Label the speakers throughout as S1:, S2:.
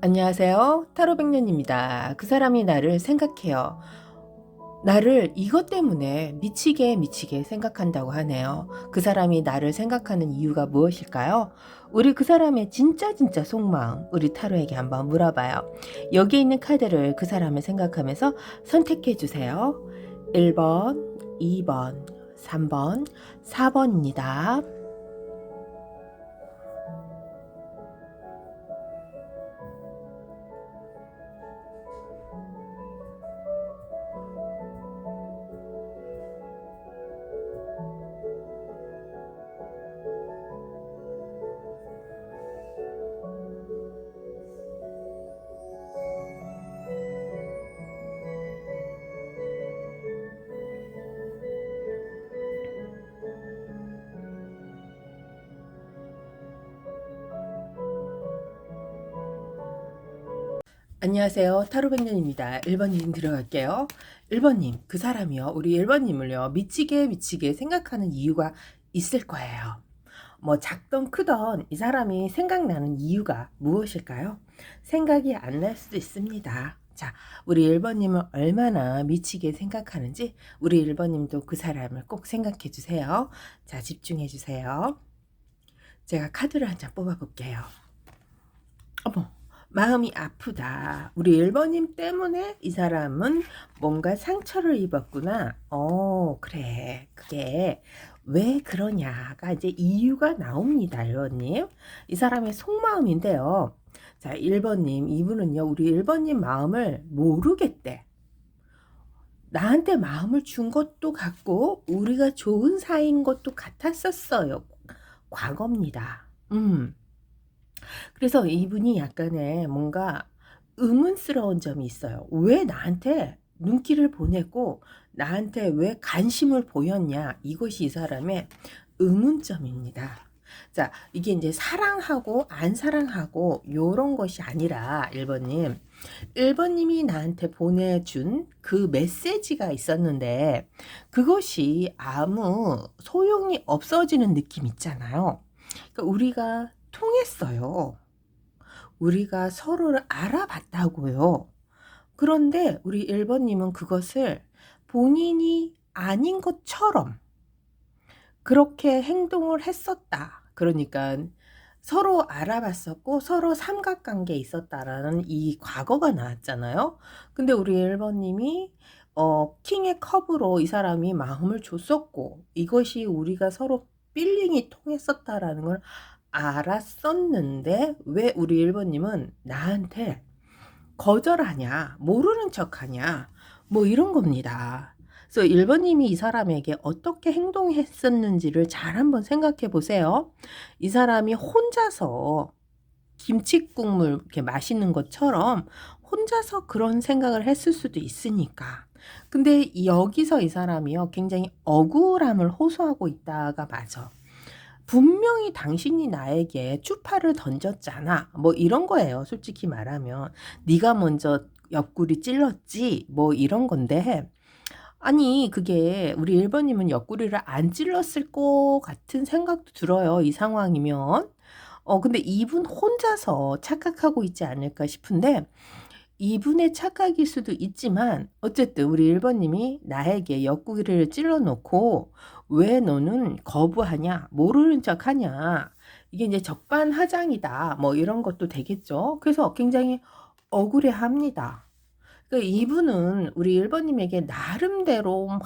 S1: 안녕하세요. 타로백년입니다. 그 사람이 나를 생각해요. 나를 이것 때문에 미치게 생각한다고 하네요. 그 사람이 나를 생각하는 이유가 무엇일까요? 우리 그 사람의 진짜 속마음, 우리 타로에게 한번 물어봐요. 여기 있는 카드를 그 사람을 생각하면서 선택해 주세요. 1번, 2번, 3번, 4번입니다. 안녕하세요. 타로백년입니다. 1번님 들어갈게요. 1번님, 그 사람이요. 우리 1번님을요. 미치게 생각하는 이유가 있을 거예요. 뭐 작던 크던 이 사람이 생각나는 이유가 무엇일까요? 생각이 안 날 수도 있습니다. 자, 우리 1번님을 얼마나 미치게 생각하는지 우리 1번님도 그 사람을 꼭 생각해 주세요. 자, 집중해 주세요. 제가 카드를 한 장 뽑아 볼게요. 어머, 마음이 아프다. 우리 1번님 때문에 이 사람은 뭔가 상처를 입었구나. 그래. 그게 왜 그러냐가 이제 이유가 나옵니다, 1번님. 이 사람의 속마음인데요. 자, 1번님, 이분은요, 우리 1번님 마음을 모르겠대. 나한테 마음을 준 것도 같고, 우리가 좋은 사이인 것도 같았었어요. 과거입니다. 그래서 이분이 약간의 뭔가 의문스러운 점이 있어요. 왜 나한테 눈길을 보내고 나한테 왜 관심을 보였냐? 이것이 이 사람의 의문점입니다. 자, 이게 이제 사랑하고 안 사랑하고 요런 것이 아니라 1번님. 1번님이 나한테 보내준 그 메시지가 있었는데 그것이 아무 소용이 없어지는 느낌 있잖아요. 그러니까 우리가 통했어요. 우리가 서로를 알아봤다고요. 그런데 우리 1번님은 그것을 본인이 아닌 것처럼 그렇게 행동을 했었다. 그러니까 서로 알아봤었고 서로 삼각관계에 있었다라는 이 과거가 나왔잖아요. 근데 우리 1번님이 킹의 컵으로 이 사람이 마음을 줬었고 이것이 우리가 서로 필링이 통했었다라는 걸 알았었는데 왜 우리 1번님은 나한테 거절하냐, 모르는 척하냐, 뭐 이런 겁니다. 그래서 1번님이 이 사람에게 어떻게 행동했었는지를 잘 한번 생각해 보세요. 이 사람이 혼자서 김치국물 이렇게 마시는 것처럼 혼자서 그런 생각을 했을 수도 있으니까. 근데 여기서 이 사람이요, 굉장히 억울함을 호소하고 있다가 맞아. 분명히 당신이 나에게 추파를 던졌잖아. 뭐 이런 거예요. 솔직히 말하면. 네가 먼저 옆구리 찔렀지. 뭐 이런 건데. 아니 그게 우리 1번님은 옆구리를 안 찔렀을 것 같은 생각도 들어요. 이 상황이면. 근데 이분 혼자서 착각하고 있지 않을까 싶은데 이분의 착각일 수도 있지만 어쨌든 우리 1번님이 나에게 옆구리를 찔러 놓고 왜 너는 거부하냐? 모르는 척 하냐? 이게 이제 적반하장이다. 뭐 이런 것도 되겠죠. 그래서 굉장히 억울해 합니다. 그러니까 이분은 우리 1번님에게 나름대로 막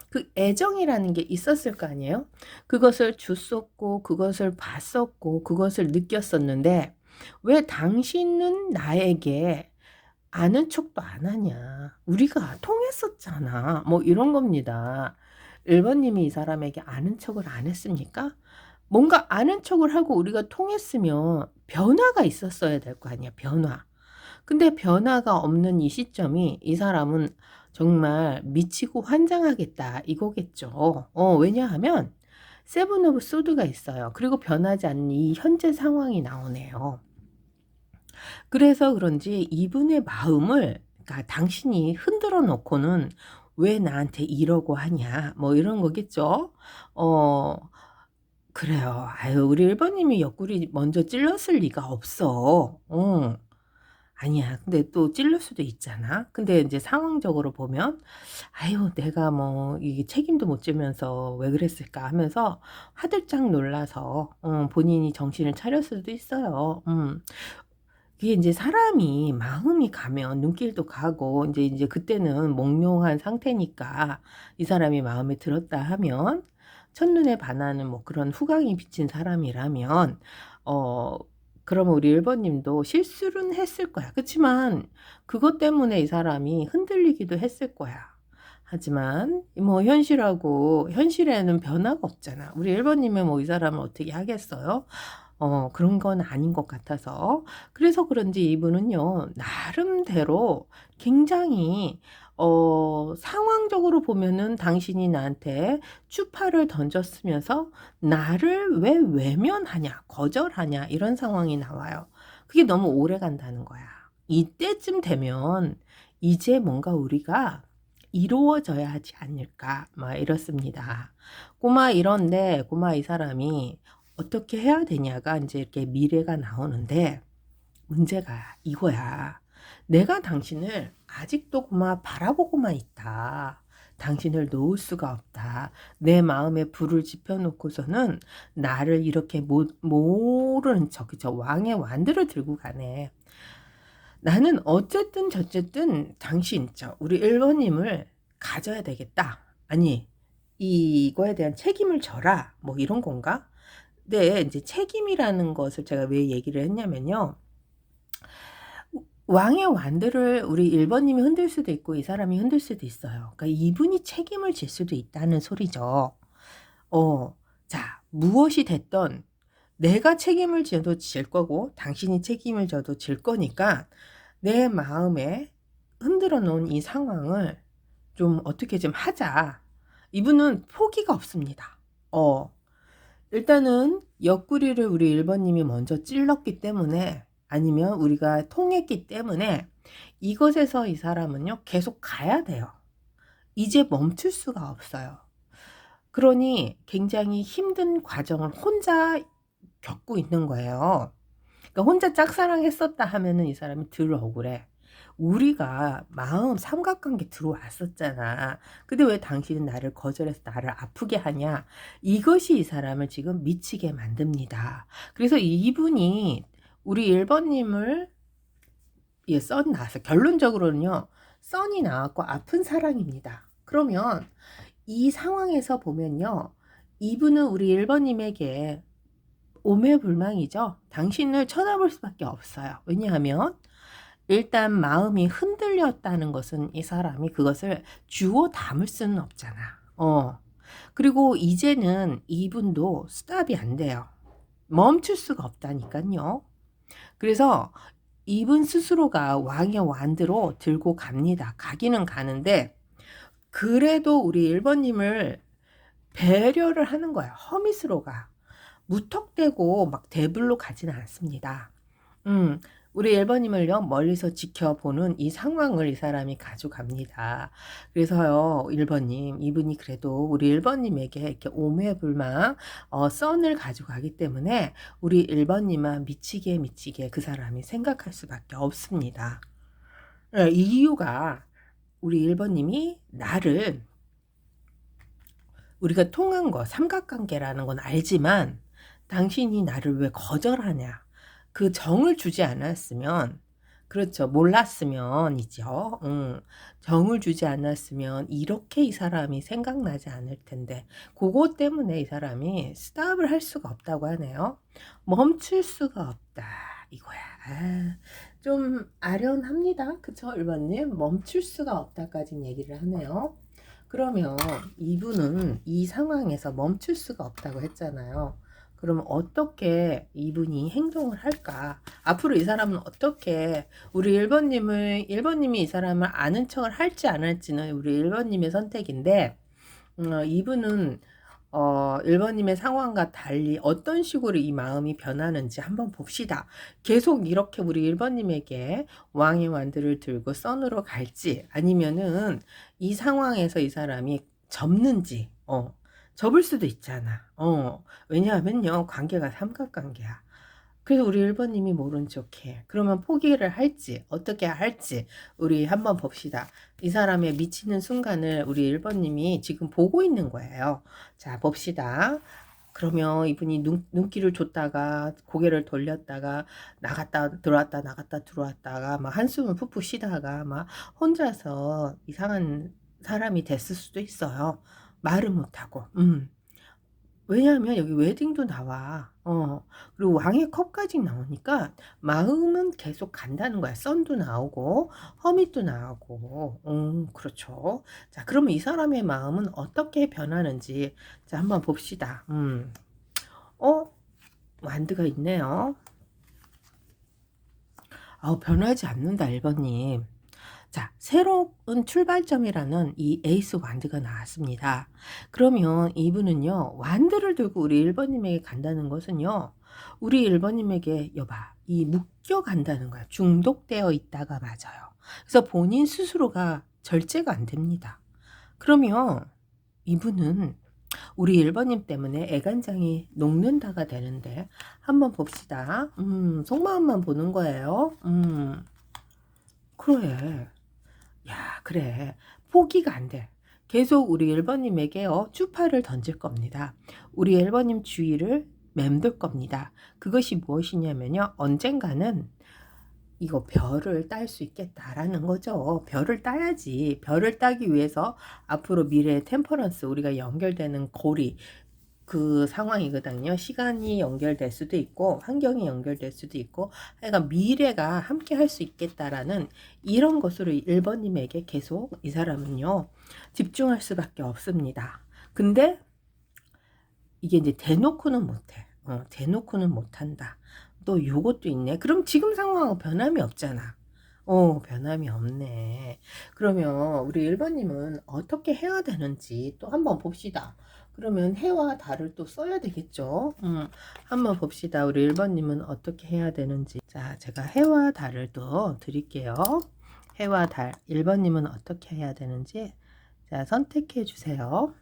S1: 그 애정이라는 게 있었을 거 아니에요? 그것을 줬었고, 그것을 봤었고, 그것을 느꼈었는데, 왜 당신은 나에게 아는 척도 안 하냐? 우리가 통했었잖아. 뭐 이런 겁니다. 1번님이 이 사람에게 아는 척을 안 했습니까? 뭔가 아는 척을 하고 우리가 통했으면 변화가 있었어야 될 거 아니야, 변화. 근데 변화가 없는 이 시점이 이 사람은 정말 미치고 환장하겠다 이거겠죠. 왜냐하면 세븐 오브 소드가 있어요. 그리고 변하지 않는 이 현재 상황이 나오네요. 그래서 그런지 이분의 마음을 그러니까 당신이 흔들어 놓고는 왜 나한테 이러고 하냐 뭐 이런 거겠죠. 그래요. 아유 우리 1번님이 옆구리 먼저 찔렀을 리가 없어. 아니야. 근데 또 찔릴 수도 있잖아. 근데 인제 상황적으로 보면 '아유 내가 뭐 이게 책임도 못 지면서 왜 그랬을까.' 하면서 화들짝 놀라서 본인이 정신을 차렸을 수도 있어요. 이게 인제 사람이 마음이 가면 눈길도 가고 인제 그때는 몽롱한 상태니까 이 사람이 마음에 들었다 하면 첫눈에 반하는 뭐 그런 후광이 비친 사람이라면 어 그러면 우리 1 번님도 실수는 했을 거야. 그치만 그것 때문에 이 사람이 흔들리기도 했을 거야. 하지만 뭐 현실에는 변화가 없잖아. 우리 1 번님은 뭐 이 사람을 어떻게 하겠어요? 그런 건 아닌 것 같아서. 그래서 그런지 이분은요 나름대로 굉장히 상황적으로 보면은 당신이 나한테 추파를 던졌으면서 나를 왜 외면하냐, 거절하냐 이런 상황이 나와요. 그게 너무 오래간다는 거야. 이때쯤 되면 이제 뭔가 우리가 이루어져야 하지 않을까 막 이렇습니다. 꼬마 이 사람이 어떻게 해야 되냐가 인제 이렇게 미래가 나오는데 문제가 이거야. "내가 당신을 아직도 바라보고만 있다. 당신을 놓을 수가 없다. 내 마음에 불을 지펴 놓고서는 나를 이렇게 모르는 척" 그죠. 왕의 완들을 들고 가네. "나는 어쨌든 저쨌든 당신 우리 1 번님을 가져야 되겠다." 아니 "이거에 대한 책임을 져라." 뭐 이런 건가? 네. 인제 책임이라는 것을 제가 왜 얘기를 했냐면요. 왕의 완들을 우리 1 번님이 흔들 수도 있고 이 사람이 흔들 수도 있어요. 그러니까 이분이 책임을 질 수도 있다는 소리죠. 어 자 무엇이 됐든 내가 책임을 져도 질 거고 당신이 책임을 져도 질 거니까 내 마음에 흔들어 놓은 이 상황을 좀 어떻게 좀 하자. 이분은 포기가 없습니다. 일단은 옆구리를 우리 1 번님이 먼저 찔렀기 때문에 아니면 우리가 통했기 때문에 이것에서 이 사람은요 계속 가야 돼요. 이제 멈출 수가 없어요. 그러니 굉장히 힘든 과정을 혼자 겪고 있는 거예요. 그러니까 혼자 짝사랑했었다 하면은 이 사람이 덜 억울해. 우리가 마음 삼각관계 들어왔었잖아. 근데 왜 당신은 나를 거절해서 나를 아프게 하냐. 이것이 이 사람을 지금 미치게 만듭니다. 그래서 이분이 우리 1 번님을 예 썬이 나왔어요. 결론적으로는요. 썬이 나왔고 아픈 사랑입니다. 그러면 이 상황에서 보면요. 이분은 우리 1 번님에게 오매불망이죠. 당신을 쳐다볼 수밖에 없어요. 왜냐하면 일단 마음이 흔들렸다는 것은 이 사람이 그것을 주워 담을 수는 없잖아. 그리고 이제는 이분도 스탑이 안 돼요. 멈출 수가 없다니깐요. 그래서 이분 스스로가 왕의 완드로 들고 갑니다. 가기는 가는데 그래도 우리 1 번님을 배려를 하는 거야. 허밋으로 가. 무턱대고 막 대불로 가지는 않습니다. 우리 1 번님을요 멀리서 지켜보는 이 상황을 이 사람이 가져갑니다. 그래서요 1 번님 이분이 그래도 우리 1 번님에게 이렇게 오매불망 썬을 가져가기 때문에 우리 1 번님만 미치게 그 사람이 생각할 수밖에 없습니다. 예 이유가 우리 1 번님이 나를 우리가 통한 거 삼각관계라는 건 알지만 당신이 나를 왜 거절하냐. 그 정을 주지 않았으면 그렇죠. 몰랐으면이죠. 정을 주지 않았으면 이렇게 이 사람이 생각나지 않을 텐데 고것 때문에 이 사람이 스톱을 할 수가 없다고 하네요. 멈출 수가 없다 이거야. 좀 아련합니다. 그쵸 1 번님? 멈출 수가 없다까진 얘기를 하네요. 그러면 이분은 이 상황에서 멈출 수가 없다고 했잖아요. 그러면 어떻게 이분이 행동을 할까? 앞으로 이 사람은 어떻게 우리 1 번님이 이 사람을 아는 척을 할지 안 할지는 우리 1 번님의 선택인데 이분은 1 번님의 상황과 달리 어떤 식으로 이 마음이 변하는지 한번 봅시다. 계속 이렇게 우리 1 번님에게 왕의 완드를 들고 썬으로 갈지 아니면은 이 상황에서 이 사람이 접는지 접을 수도 있잖아. 왜냐하면요 관계가 삼각관계야. 그래서 우리 1번님이 모른 척해. 그러면 포기를 할지 어떻게 할지 우리 한번 봅시다. 이 사람의 미치는 순간을 우리 1번님이 지금 보고 있는 거예요. 자, 봅시다. 그러면 이분이 눈길을 줬다가 고개를 돌렸다가 나갔다 들어왔다 나갔다 들어왔다가 막 한숨을 푹푹 쉬다가 막 혼자서 이상한 사람이 됐을 수도 있어요. 말을 못하고. 왜냐하면 여기 웨딩도 나와. 그리고 왕의 컵까지 나오니까 마음은 계속 간다는 거야. 선도 나오고 허밋도 나오고. 그렇죠. 자, 그러면 이 사람의 마음은 어떻게 변하는지 자, 한번 봅시다. 완드가 있네요. 변하지 않는다, 1번님. 자, 새로운 출발점이라는 이 에이스 완드가 나왔습니다. 그러면 이분은요, 완드를 들고 우리 1번님에게 간다는 것은요, 우리 1번님에게 여봐, 이 묶여 간다는 거야. 중독되어 있다가 맞아요. 그래서 본인 스스로가 절제가 안 됩니다. 그러면 이분은 우리 1번님 때문에 애간장이 녹는다가 되는데 한번 봅시다. 속마음만 보는 거예요. 그래. 야, 그래. 포기가 안 돼. 계속 우리 1번님에게 주파를 던질 겁니다. 우리 1번님 주위를 맴돌 겁니다. 그것이 무엇이냐면요. 언젠가는 이거 별을 딸 수 있겠다라는 거죠. 별을 따야지. 별을 따기 위해서 앞으로 미래의 템퍼런스, 우리가 연결되는 고리, 그 상황이거든요. 시간이 연결될 수도 있고 환경이 연결될 수도 있고 하여간 미래가 함께 할 수 있겠다라는 이런 것으로 1번님에게 계속 이 사람은요 집중할 수밖에 없습니다. 근데 이게 이제 대놓고는 못해. 대놓고는 못한다. 또 요것도 있네. 그럼 지금 상황하고 변함이 없잖아. 변함이 없네. 그러면 우리 1번님은 어떻게 해야 되는지 또 한번 봅시다. 그러면 해와 달을 또 써야 되겠죠. 한번 봅시다. 우리 1번님은 어떻게 해야 되는지. 자, 제가 해와 달을 또 드릴게요. 해와 달. 1번님은 어떻게 해야 되는지. 자, 선택해 주세요.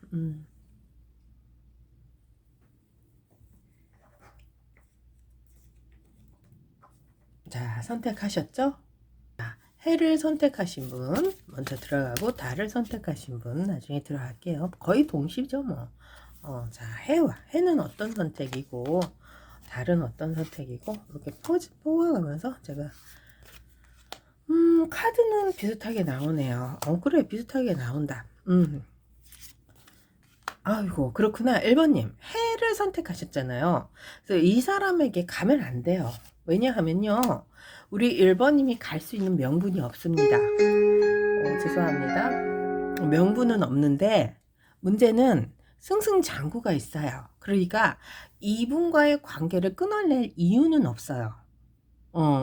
S1: 자, 선택하셨죠? 해를 선택하신 분 먼저 들어가고 달을 선택하신 분 나중에 들어갈게요. 거의 동시죠 뭐. 자, 해는 어떤 선택이고 달은 어떤 선택이고 이렇게 뽑아가면서 제가 카드는 비슷하게 나오네요. 그래, 비슷하게 나온다. 아이고, 그렇구나. 1번님 해를 선택하셨잖아요. 그래서 이 사람에게 가면 안 돼요. 왜냐하면요 우리 1번님이 갈 수 있는 명분이 없습니다. 죄송합니다. 명분은 없는데 문제는 승승장구가 있어요. 그러니까 이분과의 관계를 끊어낼 이유는 없어요.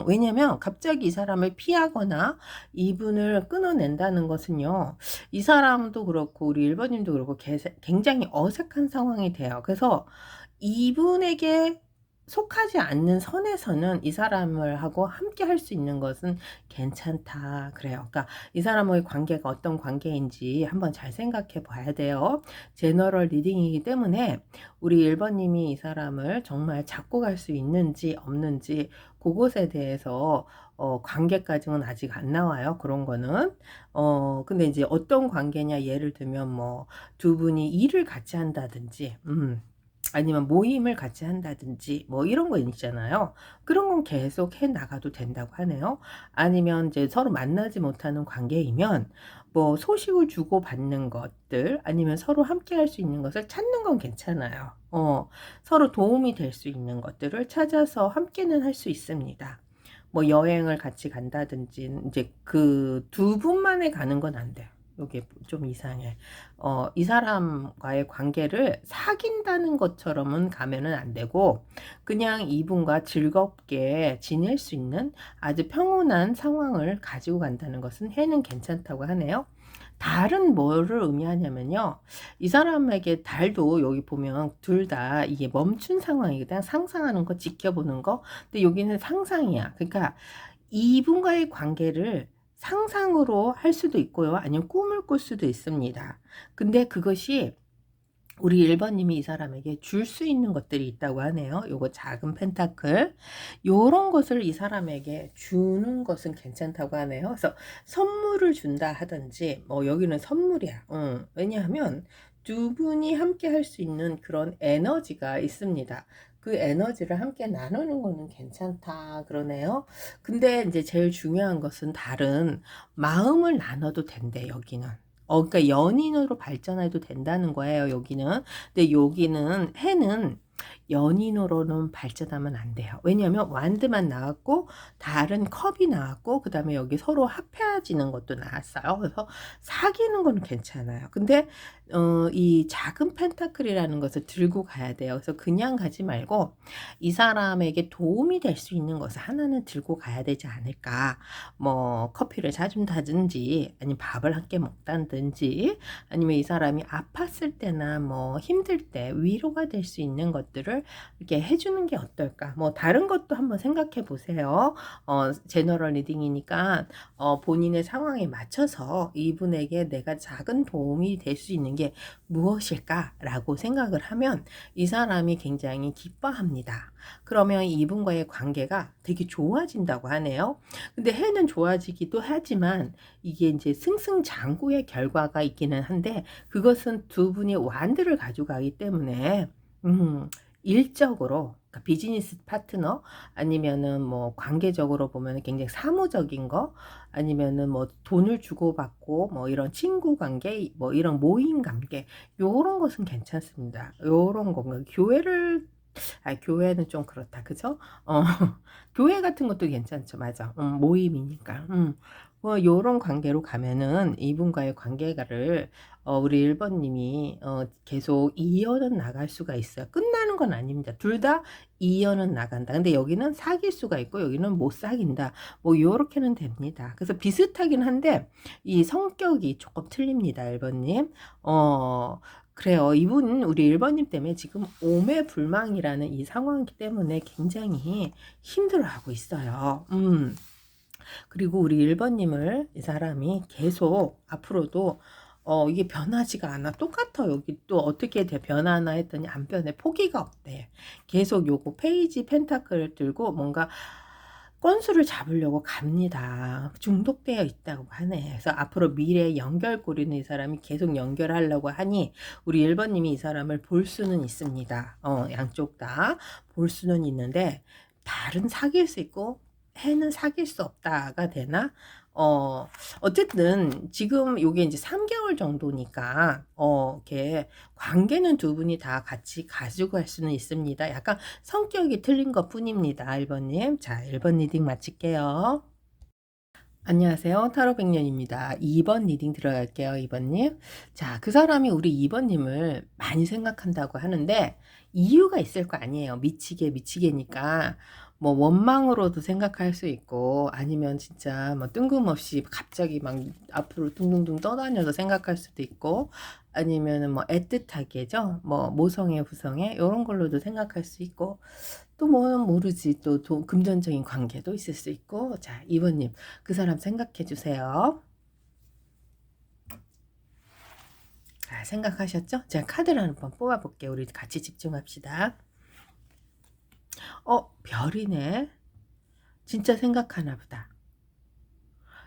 S1: 왜냐면 갑자기 이 사람을 피하거나 이분을 끊어낸다는 것은요, 이 사람도 그렇고 우리 1번님도 그렇고 굉장히 어색한 상황이 돼요. 그래서 이분에게 속하지 않는 선에서는 이 사람을 하고 함께 할 수 있는 것은 괜찮다 그래요. 그러니까 이 사람의 관계가 어떤 관계인지 한번 잘 생각해 봐야 돼요. 제너럴 리딩이기 때문에 우리 1번님이 이 사람을 정말 잡고 갈 수 있는지 없는지 그것에 대해서 관계까지는 아직 안 나와요. 그런 거는. 근데 이제 어떤 관계냐, 예를 들면 뭐 두 분이 일을 같이 한다든지 아니면 모임을 같이 한다든지 뭐 이런 거 있잖아요. 그런 건 계속 해 나가도 된다고 하네요. 아니면 이제 서로 만나지 못하는 관계이면 뭐 소식을 주고 받는 것들 아니면 서로 함께 할 수 있는 것을 찾는 건 괜찮아요. 서로 도움이 될 수 있는 것들을 찾아서 함께는 할 수 있습니다. 뭐 여행을 같이 간다든지 이제 그 두 분만에 가는 건 안 돼요. 요게 좀 이상해. 이 사람과의 관계를 사귄다는 것처럼은 가면은 안 되고 그냥 이분과 즐겁게 지낼 수 있는 아주 평온한 상황을 가지고 간다는 것은 해는 괜찮다고 하네요. 달은 뭐를 의미하냐면요. 이 사람에게 달도 여기 보면 둘 다 이게 멈춘 상황이거든. 상상하는 거, 지켜보는 거. 근데 여기는 상상이야. 그러니까 이분과의 관계를 상상으로 할 수도 있고요. 아니면 꿈을 꿀 수도 있습니다. 근데 그것이 우리 1번 님이 이 사람에게 줄 수 있는 것들이 있다고 하네요. 요거 작은 펜타클. 요런 것을 이 사람에게 주는 것은 괜찮다고 하네요. 그래서 선물을 준다 하든지 뭐 여기는 선물이야. 왜냐하면 두 분이 함께 할 수 있는 그런 에너지가 있습니다. 그 에너지를 함께 나누는 거는 괜찮다 그러네요. 근데 이제 제일 중요한 것은 다른 마음을 나눠도 된대 여기는. 그러니까 연인으로 발전해도 된다는 거예요, 여기는. 근데 여기는 해는 연인으로는 발전하면 안 돼요. 왜냐하면 완드만 나왔고 다른 컵이 나왔고 그다음에 여기 서로 합해지는 것도 나왔어요. 그래서 사귀는 거는 괜찮아요. 근데 이 작은 펜타클이라는 것을 들고 가야 돼요. 그래서 그냥 가지 말고 이 사람에게 도움이 될 수 있는 것을 하나는 들고 가야 되지 않을까. 뭐 커피를 사준다든지 아니면 밥을 함께 먹다든지 아니면 이 사람이 아팠을 때나 뭐 힘들 때 위로가 될 수 있는 것들을 이렇게 해주는 게 어떨까. 뭐 다른 것도 한번 생각해 보세요. 제너럴 리딩이니까 본인의 상황에 맞춰서 이분에게 내가 작은 도움이 될 수 있는 게 무엇일까라고 생각을 하면 이 사람이 굉장히 기뻐합니다. 그러면 이분과의 관계가 되게 좋아진다고 하네요. 근데 해는 좋아지기도 하지만 이게 이제 승승장구의 결과가 있기는 한데 그것은 두 분이 완드를 가져가기 때문에 일적으로 그러니까 비즈니스 파트너 아니면은 뭐 관계적으로 보면 굉장히 사무적인 거 아니면은 뭐 돈을 주고받고 뭐 이런 친구 관계 뭐 이런 모임 관계 요런 것은 괜찮습니다. 요런 건가 교회를 교회는 좀 그렇다 그죠? 교회 같은 것도 괜찮죠. 맞아. 모임이니까. 뭐 요런 관계로 가면은 이분과의 관계를 우리 1번 님이 계속 이어는 나갈 수가 있어요. 끝나는 건 아닙니다. 둘 다 이어는 나간다. 근데 여기는 사귈 수가 있고 여기는 못 사귄다. 뭐 요렇게는 됩니다. 그래서 비슷하긴 한데 이 성격이 조금 틀립니다. 1번 님. 그래요. 이분 우리 1번 님 때문에 지금 오매불망이라는 이 상황 때문에 굉장히 힘들어하고 있어요. 그리고 우리 1번 님을 이 사람이 계속 앞으로도 이게 변하지가 않아. 똑같아. 여기 또 어떻게 변하나 했더니 안 변해. 포기가 없대. 계속 요거 페이지 펜타클을 들고 뭔가 건수를 잡으려고 갑니다. 중독되어 있다고 하네. 그래서 앞으로 미래의 연결고리는 이 사람이 계속 연결하려고 하니 우리 1번 님이 이 사람을 볼 수는 있습니다. 양쪽 다 볼 수는 있는데 달은 사귈 수 있고 해는 사귈 수 없다가 되나? 어쨌든 지금 요게 이제 3개월 정도니까 이렇게 관계는 두 분이 다 같이 가지고 갈 수는 있습니다. 약간 성격이 틀린 것 뿐입니다. 1번 님. 자, 1번 리딩 마칠게요. 안녕하세요. 타로 백년입니다. 2번 리딩 들어갈게요. 2번 님. 자, 그 사람이 우리 2번 님을 많이 생각한다고 하는데 이유가 있을 거 아니에요. 미치게니까 뭐 원망으로도 생각할 수 있고 아니면 진짜 뭐 뜬금없이 갑자기 막 앞으로 둥둥둥 떠다녀서 생각할 수도 있고 아니면은 뭐 애틋하게죠. 뭐 모성애 부성애 이런 걸로도 생각할 수 있고 또 뭐 모르지 또 금전적인 관계도 있을 수 있고 자 2번님 그 사람 생각해 주세요. 자, 생각하셨죠? 제가 카드를 한번 뽑아 볼게요. 우리 같이 집중합시다. 별이네. 진짜 생각하나 보다.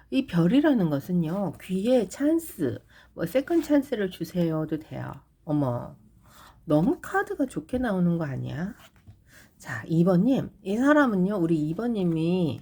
S1: 이 별이라는 것은요, 귀에 찬스, 뭐 세컨 찬스를 주세요도 돼요. 어머, 너무 카드가 좋게 나오는 거 아니야? 자, 2번님, 이 사람은요, 우리 2번님이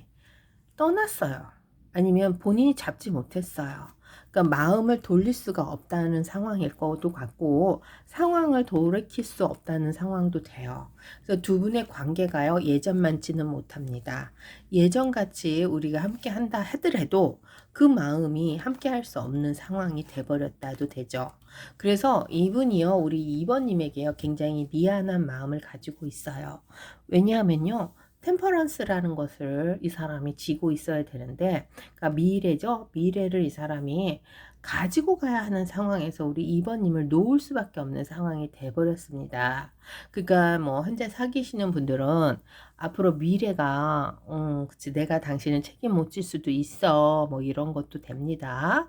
S1: 떠났어요. 아니면 본인이 잡지 못했어요. 그러니까 마음을 돌릴 수가 없다는 상황일 것도 같고 상황을 돌이킬 수 없다는 상황도 돼요. 그래서 두 분의 관계가요 예전만치는 못합니다. 예전같이 우리가 함께 한다 하더라도 그 마음이 함께 할 수 없는 상황이 돼버렸다도 되죠. 그래서 이분이요 우리 2번님에게요 굉장히 미안한 마음을 가지고 있어요. 왜냐하면요 템퍼런스라는 것을 이 사람이 지고 있어야 되는데 그러니까 미래죠. 미래를 이 사람이 가지고 가야 하는 상황에서 우리 2번님을 놓을 수밖에 없는 상황이 돼버렸습니다. 그러니까 뭐 현재 사귀시는 분들은 앞으로 미래가 그치 내가 당신은 책임 못 질 수도 있어 뭐 이런 것도 됩니다.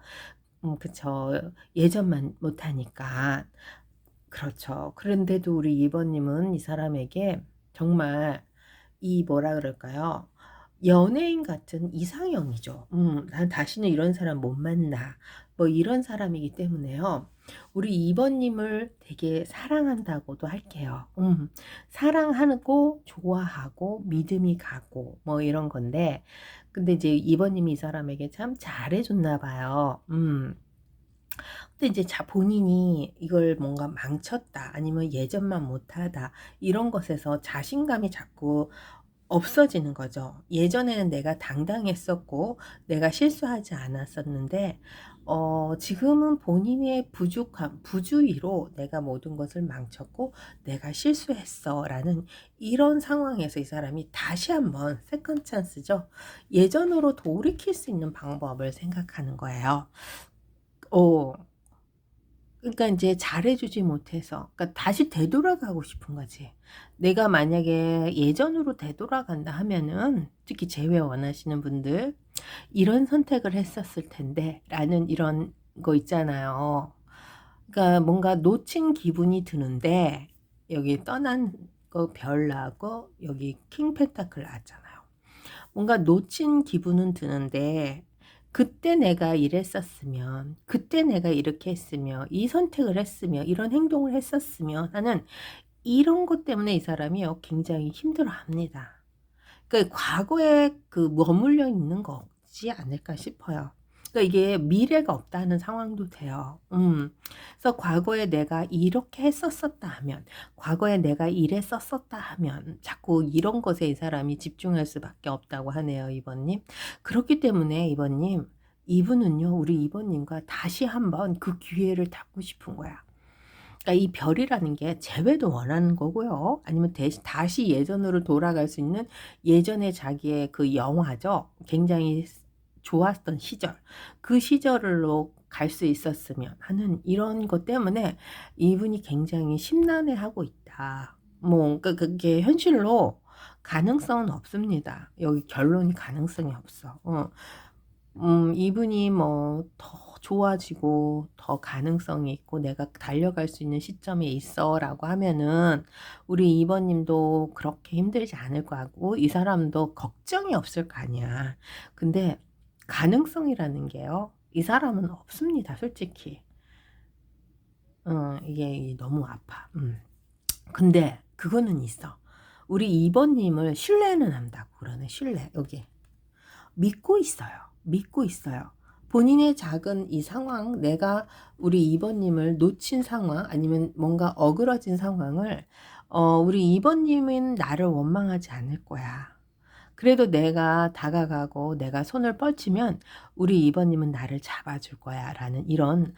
S1: 그쵸 예전만 못하니까 그렇죠. 그런데도 우리 2번님은 이 사람에게 정말 이 뭐라 그럴까요? 연예인 같은 이상형이죠. 난 다시는 이런 사람 못 만나. 뭐 이런 사람이기 때문에요. 우리 2번님을 되게 사랑한다고도 할게요. 사랑하고 좋아하고 믿음이 가고 뭐 이런 건데, 근데 이제 2번님이 이 사람에게 참 잘해줬나 봐요. 근데 이제 본인이 이걸 뭔가 망쳤다, 아니면 예전만 못하다, 이런 것에서 자신감이 자꾸 없어지는 거죠. 예전에는 내가 당당했었고 내가 실수하지 않았었는데 지금은 본인의 부족함, 부주의로 내가 모든 것을 망쳤고 내가 실수했어 라는 이런 상황에서 이 사람이 다시 한번 세컨 찬스죠. 예전으로 돌이킬 수 있는 방법을 생각하는 거예요. 어, 그러니까 이제 잘해주지 못해서, 그러니까 다시 되돌아가고 싶은 거지. 내가 만약에 예전으로 되돌아간다 하면은, 특히 재회 원하시는 분들, 이런 선택을 했었을 텐데, 라는 이런 거 있잖아요. 그러니까 뭔가 놓친 기분이 드는데, 여기 떠난 거 별 나고, 여기 킹 펜타클 나왔잖아요. 뭔가 놓친 기분은 드는데, 그때 내가 이랬었으면, 그때 내가 이렇게 했으면, 이 선택을 했으면, 이런 행동을 했었으면 하는 이런 것 때문에 이 사람이요, 굉장히 힘들어 합니다. 그러니까 과거에 그 머물러 있는 거지 않을까 싶어요. 그러니까 이게 미래가 없다는 상황도 돼요. 그래서 과거에 내가 이렇게 했었었다 하면, 과거에 내가 이랬었었다 하면, 자꾸 이런 것에 이 사람이 집중할 수밖에 없다고 하네요, 이번님. 그렇기 때문에 이번님, 이분은요, 우리 이번님과 다시 한번 그 기회를 갖고 싶은 거야. 그러니까 이 별이라는 게 재회도 원하는 거고요. 아니면 다시 예전으로 돌아갈 수 있는 예전의 자기의 그 영화죠. 굉장히 좋았던 시절. 그 시절로 갈 수 있었으면 하는 이런 것 때문에 이분이 굉장히 심란해하고 있다. 뭐, 그러니까 그게 현실로 가능성은 없습니다. 여기 결론이 가능성이 없어. 이분이 뭐 더 좋아지고 더 가능성이 있고 내가 달려갈 수 있는 시점에 있어라고 하면은 우리 2번님도 그렇게 힘들지 않을 거고 이 사람도 걱정이 없을 거 아니야. 근데 가능성이라는 게요, 이 사람은 없습니다, 솔직히. 이게 너무 아파. 근데 그거는 있어. 우리 2번님을 신뢰는 한다고 그러네. 신뢰. 여기 믿고 있어요. 믿고 있어요. 본인의 작은 이 상황, 내가 우리 2번님을 놓친 상황, 아니면 뭔가 어그러진 상황을, 우리 2번님은 나를 원망하지 않을 거야. 그래도 내가 다가가고 내가 손을 뻗치면 우리 2번님은 나를 잡아줄 거야. 라는 이런,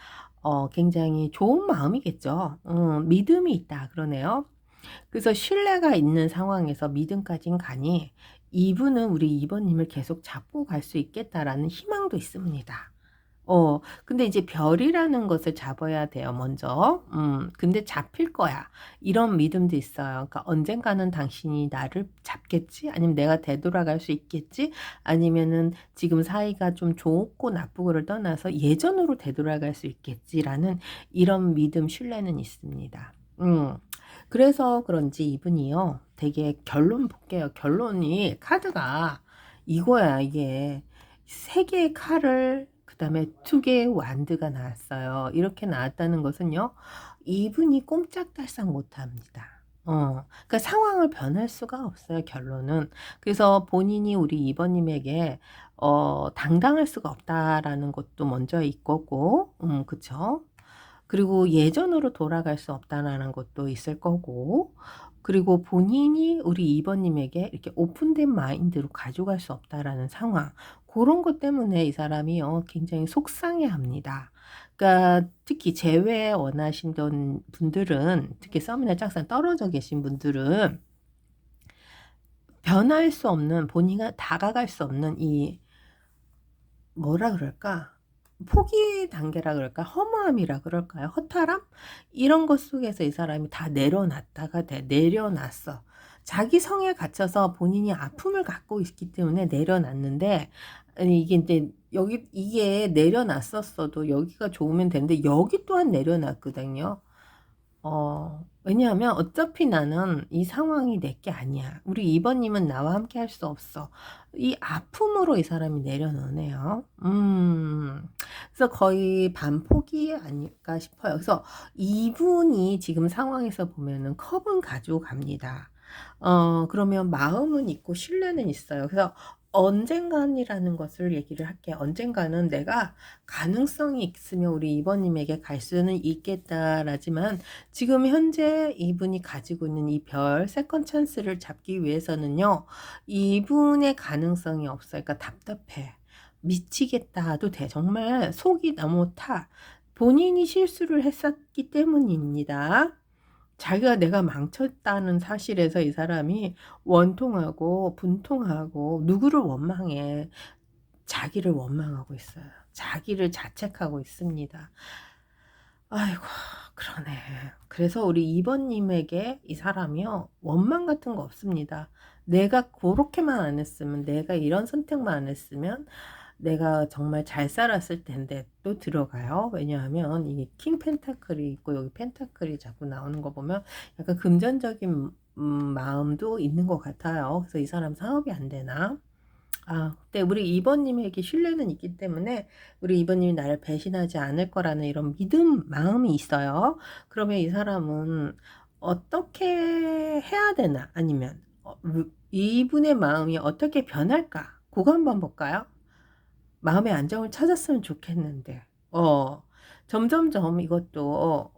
S1: 굉장히 좋은 마음이겠죠. 믿음이 있다. 그러네요. 그래서 신뢰가 있는 상황에서 믿음까진 가니 이분은 우리 2번님을 계속 잡고 갈 수 있겠다라는 희망도 있습니다. 근데 이제 별이라는 것을 잡아야 돼요, 먼저. 근데 잡힐 거야. 이런 믿음도 있어요. 그러니까 언젠가는 당신이 나를 잡겠지? 아니면 내가 되돌아갈 수 있겠지? 아니면은 지금 사이가 좀 좋고 나쁘고를 떠나서 예전으로 되돌아갈 수 있겠지라는 이런 믿음, 신뢰는 있습니다. 그래서 그런지 이분이요, 되게 결론 볼게요. 결론이 카드가 이거야, 이게. 세 개의 칼을, 그 다음에 두 개의 완드가 나왔어요. 이렇게 나왔다는 것은요, 이분이 꼼짝달싹 못합니다. 그러니까 상황을 변할 수가 없어요, 결론은. 그래서 본인이 우리 2번님에게 당당할 수가 없다라는 것도 먼저 있고, 그쵸? 그리고 예전으로 돌아갈 수 없다라는 것도 있을 거고, 그리고 본인이 우리 2번님에게 이렇게 오픈된 마인드로 가져갈 수 없다라는 상황, 그런 것 때문에 이 사람이요, 굉장히 속상해 합니다. 그러니까 특히 재회 원하시던 분들은, 특히 썸이나 짝상 떨어져 계신 분들은 변할 수 없는, 본인이 다가갈 수 없는 이 뭐라 그럴까? 포기 단계라 그럴까? 허무함이라 그럴까요? 허탈함? 이런 것 속에서 이 사람이 다 내려놨다가 내려놨어. 자기 성에 갇혀서 본인이 아픔을 갖고 있기 때문에 내려놨는데, 아니 이게 이제 이게 내려놨었어도 여기가 좋으면 되는데 여기 또한 내려놨거든요. 왜냐하면 어차피 나는 이 상황이 내 게 아니야. 우리 2번 님은 나와 함께 할 수 없어. 이 아픔으로 이 사람이 내려놓네요. 그래서 거의 반포기 아닐까 싶어요. 그래서 이분이 지금 상황에서 보면은 컵은 가지고 갑니다. 그러면 마음은 있고 신뢰는 있어요. 그래서 언젠간이라는 것을 얘기를 할게요. 언젠가는 내가 가능성이 있으면 우리 2번 님에게 갈 수는 있겠다라지만 지금 현재 이분이 가지고 있는 이 별 세컨 찬스를 잡기 위해서는요. 이분의 가능성이 없어요. 그러니까 답답해. 미치겠다도 돼. 정말 속이 너무 타. 본인이 실수를 했었기 때문입니다. 자기가 내가 망쳤다는 사실에서 이 사람이 원통하고 분통하고 누구를 원망해. 자기를 원망하고 있어요. 자기를 자책하고 있습니다. 아이고, 그러네. 그래서 우리 2번 님에게 이 사람이요. 원망 같은 거 없습니다. 내가 그렇게만 안 했으면, 내가 이런 선택만 안 했으면 내가 정말 잘 살았을 텐데 또 들어가요. 왜냐하면 이 킹 펜타클이 있고 여기 펜타클이 자꾸 나오는 거 보면 약간 금전적인 마음도 있는 것 같아요. 그래서 이 사람 사업이 안 되나? 근데 우리 2번 님에게 신뢰는 있기 때문에 우리 2번 님이 나를 배신하지 않을 거라는 이런 믿음, 마음이 있어요. 그러면 이 사람은 어떻게 해야 되나? 아니면 이분의 마음이 어떻게 변할까? 그거 한번 볼까요? 마음의 안정을 찾았으면 좋겠는데, 점점점 이것도,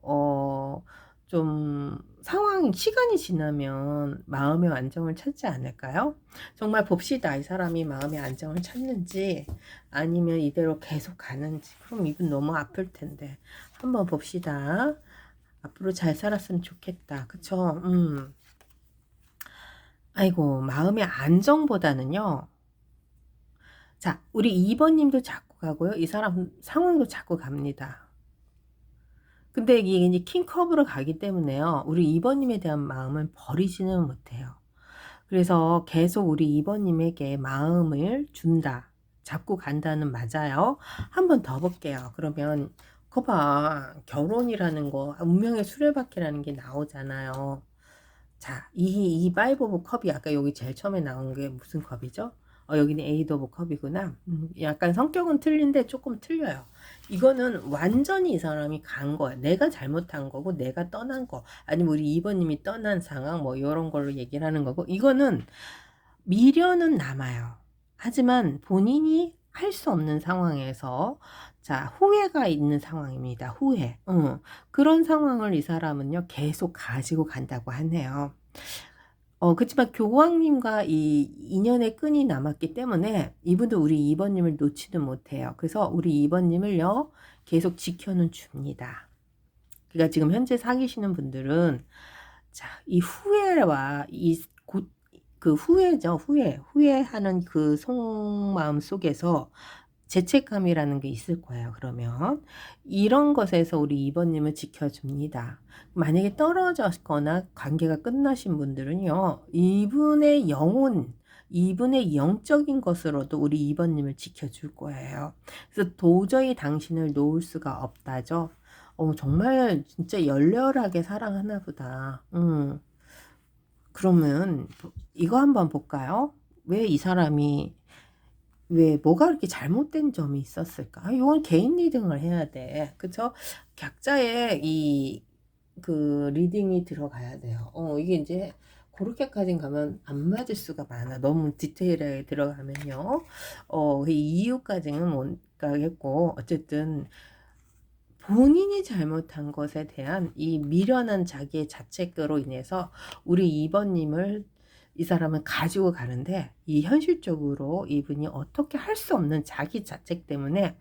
S1: 좀 상황이, 시간이 지나면 마음의 안정을 찾지 않을까요? 정말 봅시다. 이 사람이 마음의 안정을 찾는지, 아니면 이대로 계속 가는지. 그럼 이분 너무 아플 텐데. 한번 봅시다. 앞으로 잘 살았으면 좋겠다. 그쵸? 아이고, 마음의 안정보다는요, 자, 우리 2번 님도 자꾸 가고요. 이 사람 상황도 자꾸 갑니다. 근데 이게 이제 킹컵으로 가기 때문에요. 우리 2번 님에 대한 마음은 버리지는 못해요. 그래서 계속 우리 2번 님에게 마음을 준다. 잡고 간다는 맞아요. 한 번 더 볼게요. 그러면 거봐. 결혼이라는 거, 운명의 수레바퀴라는 게 나오잖아요. 자, 이 파이브 오브 컵이 아까 여기 제일 처음에 나온 게 무슨 컵이죠? 여기는 에이드 오브 컵이구나. 약간 성격은 틀린데 조금 틀려요. 이거는 완전히 이 사람이 간 거야. 내가 잘못한 거고, 내가 떠난 거. 아니면 우리 2번님이 떠난 상황, 뭐, 이런 걸로 얘기를 하는 거고. 이거는 미련은 남아요. 하지만 본인이 할 수 없는 상황에서, 자, 후회가 있는 상황입니다. 후회. 그런 상황을 이 사람은요, 계속 가지고 간다고 하네요. 그치만 교황님과 이 인연의 끈이 남았기 때문에 이분도 우리 2번님을 놓지도 못해요. 그래서 우리 2번님을요, 계속 지켜는 줍니다. 그러니까 지금 현재 사귀시는 분들은, 자, 이 후회와 그 후회죠. 후회하는 그 속마음 속에서 죄책감이라는 게 있을 거예요. 그러면 이런 것에서 우리 2번님을 지켜줍니다. 만약에 떨어졌거나 관계가 끝나신 분들은요. 이분의 영혼, 이분의 영적인 것으로도 우리 2번님을 지켜줄 거예요. 그래서 도저히 당신을 놓을 수가 없다죠. 정말 진짜 열렬하게 사랑하나 보다. 그러면 이거 한번 볼까요? 왜 이 사람이 왜 뭐가 그렇게 잘못된 점이 있었을까? 이건 개인 리딩을 해야 돼. 그쵸? 각자의 그 리딩이 들어가야 돼요. 이게 이제 그렇게까지 가면 안 맞을 수가 많아. 너무 디테일하게 들어가면요. 그 이유까지는 못 가겠고, 어쨌든 본인이 잘못한 것에 대한 이 미련한 자기의 자책으로 인해서 우리 2번님을 이 사람은 가지고 가는데, 이 현실적으로 이분이 어떻게 할 수 없는 자기 자책 때문에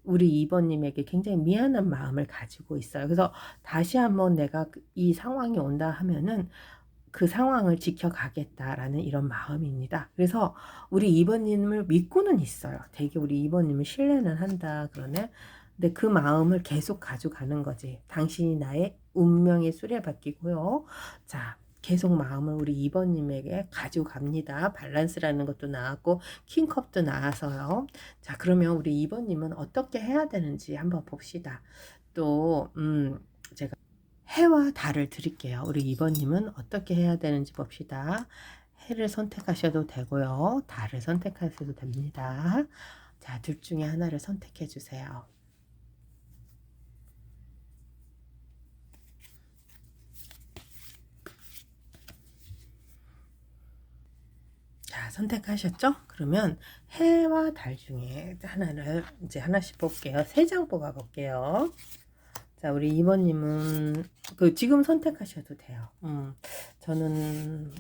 S1: 우리 2번님에게 굉장히 미안한 마음을 가지고 있어요. 그래서 다시 한번 내가 이 상황이 온다 하면은 그 상황을 지켜가겠다라는 이런 마음입니다. 그래서 우리 2번님을 믿고는 있어요. 되게 우리 2번님을 신뢰는 한다 그러네. 근데 그 마음을 계속 가져가는 거지. 당신이 나의 운명의 수레바퀴고요. 자, 계속 마음을 우리 2번님에게 가져갑니다. 밸런스라는 것도 나왔고 킹컵도 나와서요. 자, 그러면 우리 2번님은 어떻게 해야 되는지 한번 봅시다. 또 제가 해와 달을 드릴게요. 우리 2번님은 어떻게 해야 되는지 봅시다. 해를 선택하셔도 되고요. 달을 선택하셔도 됩니다. 자, 둘 중에 하나를 선택해 주세요. 자, 선택하셨죠? 그러면 해와 달 중에 하나를 이제 하나씩 볼게요. 3장 뽑아 볼게요. 자, 우리 2번님은 지금 선택하셔도 돼요. 저는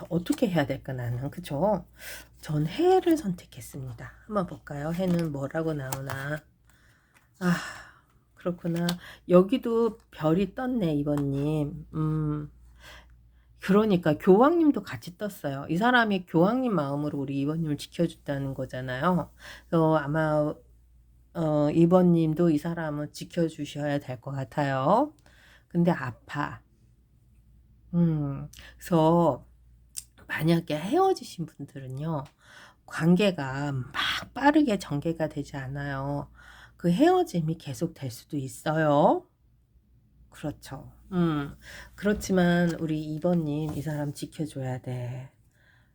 S1: 어떻게 해야 될까 나는, 그쵸? 전 해를 선택했습니다. 한번 볼까요? 해는 뭐라고 나오나. 아, 그렇구나. 여기도 별이 떴네, 2번님. 그러니까 교황님도 같이 떴어요. 이 사람이 교황님 마음으로 우리 2번님을 지켜준다는 거잖아요. 그래서 아마 2번님도 이 사람은 지켜주셔야 될 것 같아요. 근데 아파. 그래서 만약에 헤어지신 분들은요, 관계가 막 빠르게 전개가 되지 않아요. 그 헤어짐이 계속 될 수도 있어요. 그렇죠. 그렇지만 우리 2번님 이 사람 지켜줘야 돼.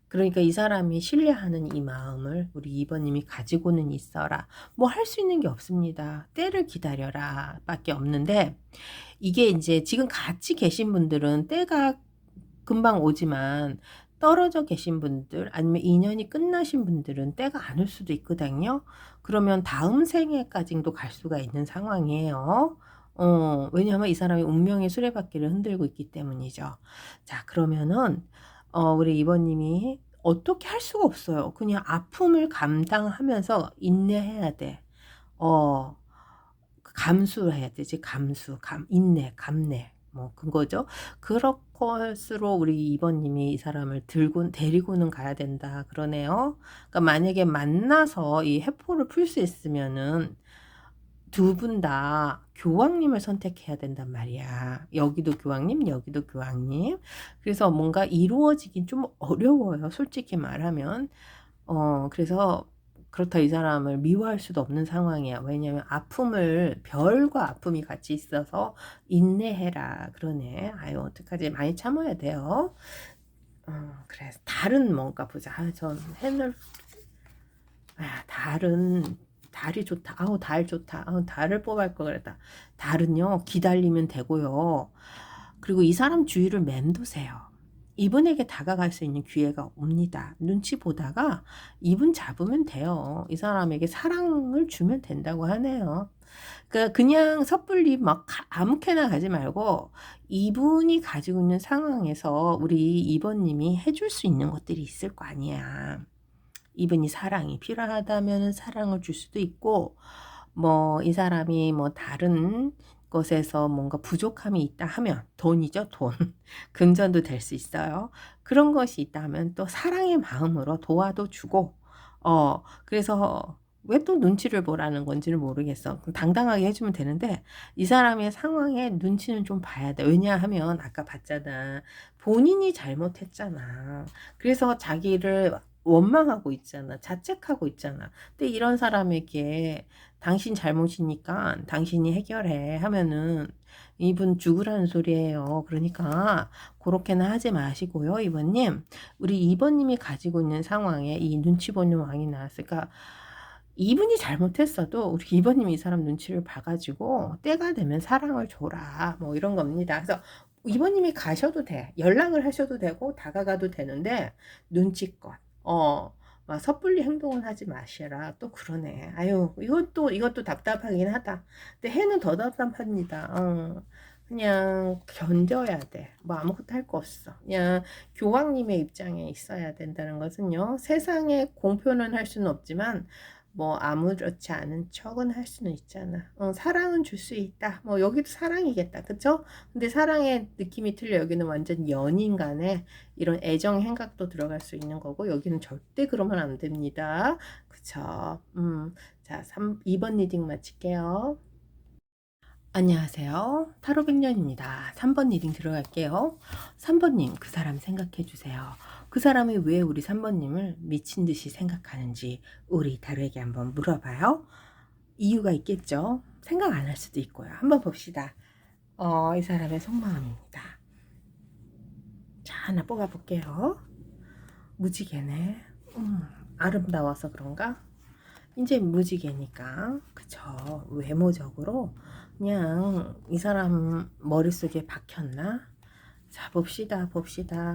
S1: 그러니까 이 사람이 신뢰하는 이 마음을 우리 2번님이 가지고는 있어라. 뭐 할 수 있는 게 없습니다. 때를 기다려라 밖에 없는데, 이게 이제 지금 같이 계신 분들은 때가 금방 오지만, 떨어져 계신 분들 아니면 인연이 끝나신 분들은 때가 안 올 수도 있거든요. 그러면 다음 생에까지도 갈 수가 있는 상황이에요. 왜냐하면 이 사람이 운명의 수레바퀴를 흔들고 있기 때문이죠. 자, 그러면은 우리 2번님이 어떻게 할 수가 없어요. 그냥 아픔을 감당하면서 인내해야 돼. 어, 감수해야 되지. 인내, 감내. 뭐 그거죠. 그럴 것으로 우리 2번님이 이 사람을 데리고는 가야 된다 그러네요. 그러니까 만약에 만나서 이 해포를 풀 수 있으면은 두 분 다 교황님을 선택해야 된단 말이야. 여기도 교황님, 여기도 교황님. 그래서 뭔가 이루어지긴 좀 어려워요. 솔직히 말하면. 그래서 그렇다 이 사람을 미워할 수도 없는 상황이야. 왜냐면 별과 아픔이 같이 있어서 인내해라. 그러네. 아유, 어떡하지. 많이 참아야 돼요. 그래. 달은 뭔가 보자. 전 해늘, 달이 좋다. 아우, 달 좋다. 아우, 달을 뽑을 걸 그랬다. 달은요, 기다리면 되고요. 그리고 이 사람 주위를 맴도세요. 이분에게 다가갈 수 있는 기회가 옵니다. 눈치 보다가 이분 잡으면 돼요. 이 사람에게 사랑을 주면 된다고 하네요. 그러니까 그냥 섣불리 막 아무렇게나 가지 말고, 이분이 가지고 있는 상황에서 우리 2번님이 해줄 수 있는 것들이 있을 거 아니야. 이분이 사랑이 필요하다면 사랑을 줄 수도 있고, 뭐 이 사람이 뭐 다른 것에서 뭔가 부족함이 있다 하면, 돈이죠, 돈. 금전도 될 수 있어요. 그런 것이 있다 하면 또 사랑의 마음으로 도와도 주고, 그래서 왜 또 눈치를 보라는 건지는 모르겠어. 당당하게 해주면 되는데, 이 사람의 상황에 눈치는 좀 봐야 돼. 왜냐하면 아까 봤잖아. 본인이 잘못했잖아. 그래서 자기를 원망하고 있잖아. 자책하고 있잖아. 근데 이런 사람에게 당신 잘못이니까 당신이 해결해 하면은 이분 죽으라는 소리예요. 그러니까 그렇게는 하지 마시고요. 2번님. 우리 2번님이 가지고 있는 상황에 이 눈치 보는 왕이 나왔으니까, 이분이 잘못했어도 우리 2번님이 이 사람 눈치를 봐가지고 때가 되면 사랑을 줘라. 뭐 이런 겁니다. 그래서 2번님이 가셔도 돼. 연락을 하셔도 되고 다가가도 되는데, 눈치껏. 막 섣불리 행동을 하지 마시라. 또 그러네. 아유, 이것도 답답하긴 하다. 근데 해는 더 답답합니다. 그냥 견뎌야 돼. 뭐 아무것도 할 거 없어. 그냥 교황님의 입장에 있어야 된다는 것은요, 세상에 공표는 할 수는 없지만 뭐 아무렇지 않은 척은 할 수는 있잖아. 사랑은 줄 수 있다. 뭐 여기도 사랑이겠다. 그쵸? 근데 사랑의 느낌이 틀려. 여기는 완전 연인 간에 이런 애정 행각도 들어갈 수 있는 거고, 여기는 절대 그러면 안 됩니다. 그쵸? 자, 2번 리딩 마칠게요. 안녕하세요. 타로백년입니다. 3번 리딩 들어갈게요. 3번님, 그 사람 생각해 주세요. 그 사람이 왜 우리 3번님을 미친 듯이 생각하는지 우리 타로에게 한번 물어봐요. 이유가 있겠죠? 생각 안 할 수도 있고요. 한번 봅시다. 이 사람의 속마음입니다. 자, 하나 뽑아볼게요. 무지개네. 아름다워서 그런가? 이제 무지개니까, 그쵸. 외모적으로 그냥 이 사람 머릿속에 박혔나? 자, 봅시다.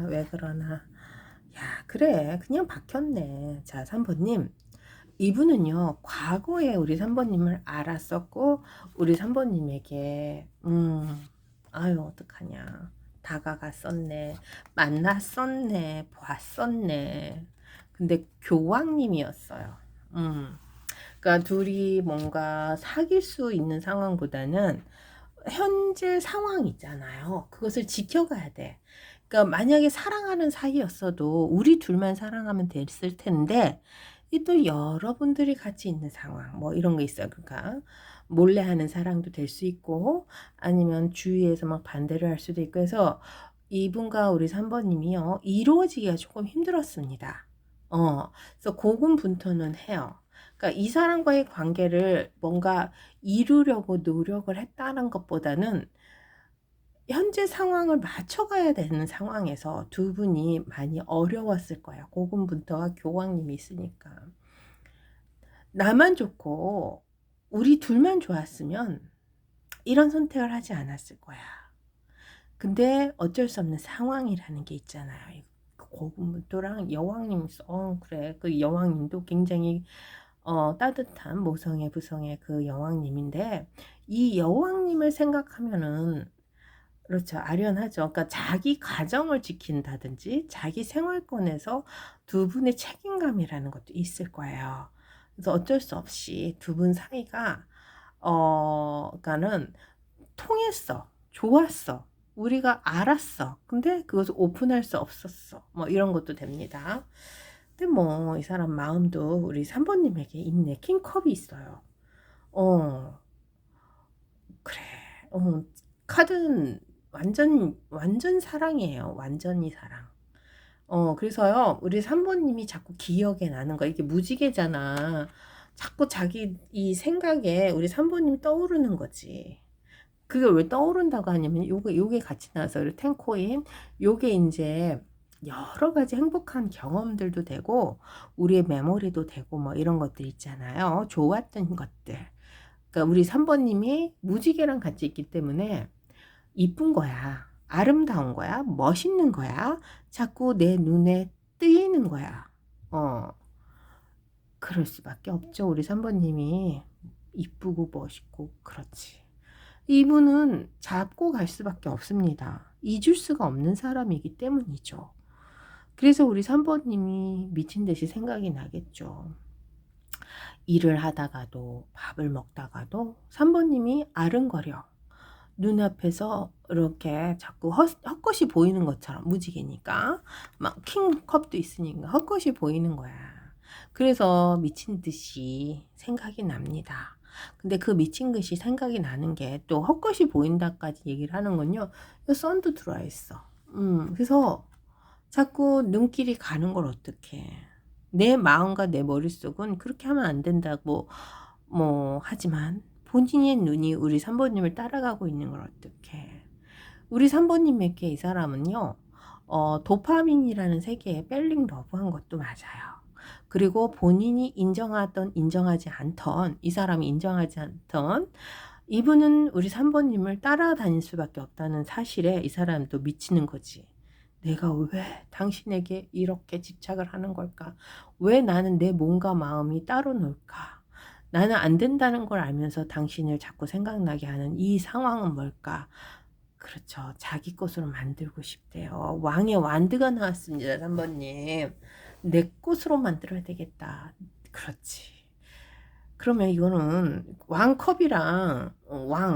S1: 왜 그러나. 야, 그래. 그냥 박혔네. 자, 3번님. 이분은요, 과거에 우리 3번님을 알았었고, 우리 3번님에게, 아유, 어떡하냐. 다가갔었네. 만났었네. 봤었네. 근데 교황님이었어요. 그러니까 둘이 뭔가 사귈 수 있는 상황보다는 현재 상황 있잖아요. 그것을 지켜가야 돼. 그러니까 만약에 사랑하는 사이였어도 우리 둘만 사랑하면 됐을 텐데 이 또 여러분들이 같이 있는 상황 뭐 이런 거 있어요. 그러니까 몰래 하는 사랑도 될 수 있고 아니면 주위에서 막 반대를 할 수도 있고 해서 이분과 우리 3번님이요. 이루어지기가 조금 힘들었습니다. 그래서 고군분투는 해요. 그러니까 이 사람과의 관계를 뭔가 이루려고 노력을 했다는 것보다는 현재 상황을 맞춰가야 되는 상황에서 두 분이 많이 어려웠을 거예요. 고군분투와 교황님이 있으니까. 나만 좋고 우리 둘만 좋았으면 이런 선택을 하지 않았을 거야. 근데 어쩔 수 없는 상황이라는 게 있잖아요. 고군분투랑 여왕님, 그래. 그 여왕님도 굉장히 따뜻한 모성애 부성의 그 여왕님인데 이 여왕님을 생각하면은 그렇죠. 아련하죠. 그러니까 자기 가정을 지킨다든지 자기 생활권에서 두 분의 책임감이라는 것도 있을 거예요. 그래서 어쩔 수 없이 두 분 사이가 그러니까는 통했어. 좋았어. 우리가 알았어. 근데 그것을 오픈할 수 없었어. 뭐 이런 것도 됩니다. 근데 뭐 이 사람 마음도 우리 3번님에게 있네. 킹컵이 있어요. 어, 그래. 카드는 완전 사랑이에요. 완전히 사랑. 그래서요, 우리 3번님이 자꾸 기억에 나는 거, 이게 무지개잖아. 자꾸 자기 이 생각에 우리 3번님이 떠오르는 거지. 그게 왜 떠오른다고 하냐면, 요게 같이 나와서, 그리고 텐코인, 요게 이제 여러 가지 행복한 경험들도 되고, 우리의 메모리도 되고, 뭐 이런 것들 있잖아요. 좋았던 것들. 그러니까 우리 3번님이 무지개랑 같이 있기 때문에, 이쁜 거야. 아름다운 거야. 멋있는 거야. 자꾸 내 눈에 뜨이는 거야. 어, 그럴 수밖에 없죠. 우리 3번님이 이쁘고 멋있고 그렇지. 이분은 잡고 갈 수밖에 없습니다. 잊을 수가 없는 사람이기 때문이죠. 그래서 우리 3번님이 미친 듯이 생각이 나겠죠. 일을 하다가도 밥을 먹다가도 3번님이 아른거려. 눈앞에서 이렇게 자꾸 헛것이 보이는 것처럼 무지개니까 막 킹컵도 있으니까 헛것이 보이는 거야. 그래서 미친 듯이 생각이 납니다. 근데 그 미친 듯이 생각이 나는 게 또 헛것이 보인다까지 얘기를 하는군요. 썬도 들어와 있어. 그래서 자꾸 눈길이 가는 걸 어떡해. 내 마음과 내 머릿속은 그렇게 하면 안 된다고 뭐 하지만 본인의 눈이 우리 3번님을 따라가고 있는 걸 어떡해. 우리 3번님에게 이 사람은요, 도파민이라는 세계에 벨링 러브한 것도 맞아요. 그리고 본인이 인정하지 않던, 이 사람이 인정하지 않던, 이분은 우리 3번님을 따라다닐 수밖에 없다는 사실에 이 사람도 미치는 거지. 내가 왜 당신에게 이렇게 집착을 하는 걸까? 왜 나는 내 몸과 마음이 따로 놀까? 나는 안 된다는 걸 알면서 당신을 자꾸 생각나게 하는 이 상황은 뭘까? 그렇죠. 자기 것으로 만들고 싶대요. 왕의 완드가 나왔습니다, 3번님. 내 것으로 만들어야 되겠다. 그렇지. 그러면 이거는 왕컵이랑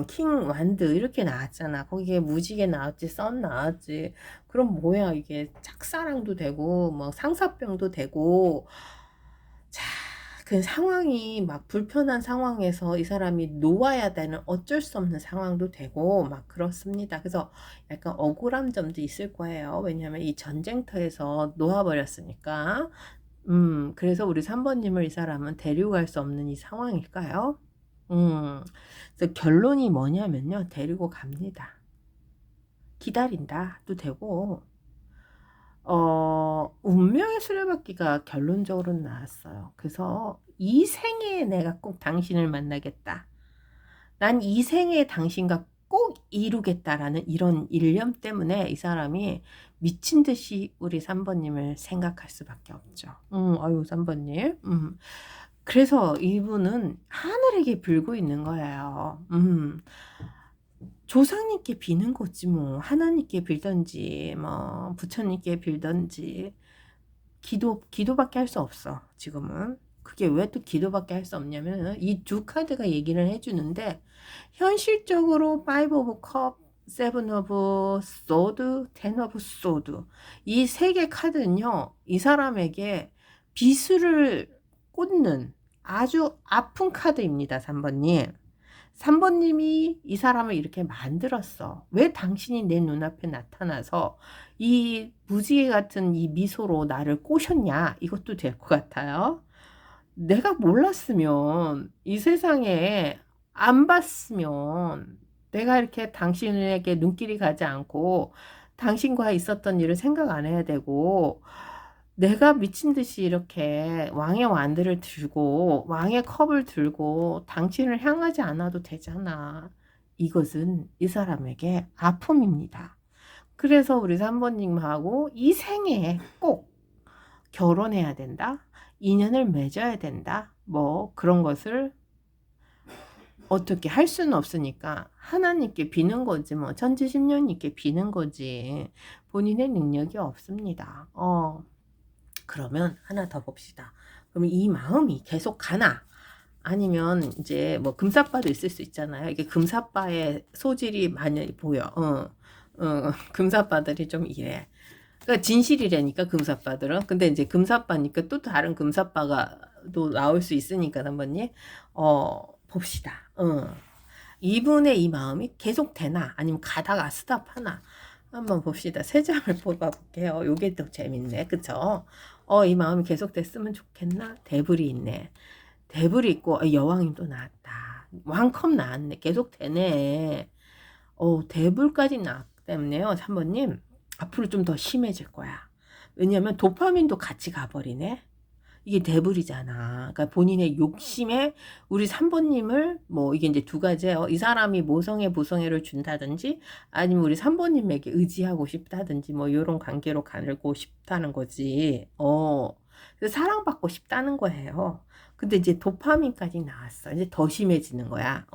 S1: 킹, 완드 이렇게 나왔잖아. 거기에 무지개 나왔지, 썬 나왔지. 그럼 뭐야, 이게 짝사랑도 되고, 뭐 상사병도 되고. 자, 그 상황이 막 불편한 상황에서 이 사람이 놓아야 되는 어쩔 수 없는 상황도 되고 막 그렇습니다. 그래서 약간 억울한 점도 있을 거예요. 왜냐하면 이 전쟁터에서 놓아버렸으니까. 그래서 우리 3번님을 이 사람은 데리고 갈 수 없는 이 상황일까요? 그래서 결론이 뭐냐면요. 데리고 갑니다. 기다린다도 되고, 운명의 수레바퀴가 결론적으로 나왔어요. 그래서 이 생에 내가 꼭 당신을 만나겠다. 난 이 생에 당신과 꼭 이루겠다라는 이런 일념 때문에 이 사람이 미친 듯이 우리 3번님을 생각할 수밖에 없죠. 아유, 3번님. 그래서 이분은 하늘에게 빌고 있는 거예요. 조상님께 비는 거지 뭐. 하나님께 빌던지 뭐 부처님께 빌던지 기도밖에 할 수 없어 지금은. 그게 왜 또 기도밖에 할 수 없냐면 이 두 카드가 얘기를 해주는데 현실적으로 5 of cup, 7 of sword, 10 of sword 이 세 개 카드는요 이 사람에게 비수를 꽂는 아주 아픈 카드입니다. 3번님. 3번님이 이 사람을 이렇게 만들었어. 왜 당신이 내 눈앞에 나타나서 이 무지개 같은 이 미소로 나를 꼬셨냐? 이것도 될 것 같아요. 내가 몰랐으면 이 세상에 안 봤으면 내가 이렇게 당신에게 눈길이 가지 않고 당신과 있었던 일을 생각 안 해야 되고 내가 미친 듯이 이렇게 왕의 완드를 들고 왕의 컵을 들고 당신을 향하지 않아도 되잖아. 이것은 이 사람에게 아픔입니다. 그래서 우리 3번님하고 이 생에 꼭 결혼해야 된다. 인연을 맺어야 된다. 뭐 그런 것을 어떻게 할 수는 없으니까 하나님께 비는 거지 뭐 천지신령님께 비는 거지 본인의 능력이 없습니다. 그러면 하나 더 봅시다. 그러면 이 마음이 계속 가나? 아니면 이제 뭐 금사빠도 있을 수 있잖아요. 이게 금사빠의 소질이 많이 보여. 금사빠들이 좀 이래. 그러니까 진실이라니까 금사빠들은. 근데 이제 금사빠니까 또 다른 금사빠가 또 나올 수 있으니까 한번님 봅시다. 이분의 이 마음이 계속 되나? 아니면 가다가 스탑하나? 한번 봅시다. 세 장을 뽑아볼게요. 요게 또 재밌네. 그쵸? 이 마음이 계속 됐으면 좋겠나? 대불이 있네. 대불이 있고, 여왕이 또 나왔다. 왕컵 나왔네. 계속 되네. 대불까지 나왔기 때문에요. 3번님, 앞으로 좀 더 심해질 거야. 왜냐면 도파민도 같이 가버리네. 이게 대불이잖아. 그러니까 본인의 욕심에 우리 3번님을 뭐 이게 이제 두 가지예요. 이 사람이 모성애 부성애를 준다든지 아니면 우리 3번님에게 의지하고 싶다든지 뭐 이런 관계로 가고 싶다는 거지. 그래서 사랑받고 싶다는 거예요. 근데 이제 도파민까지 나왔어. 이제 더 심해지는 거야.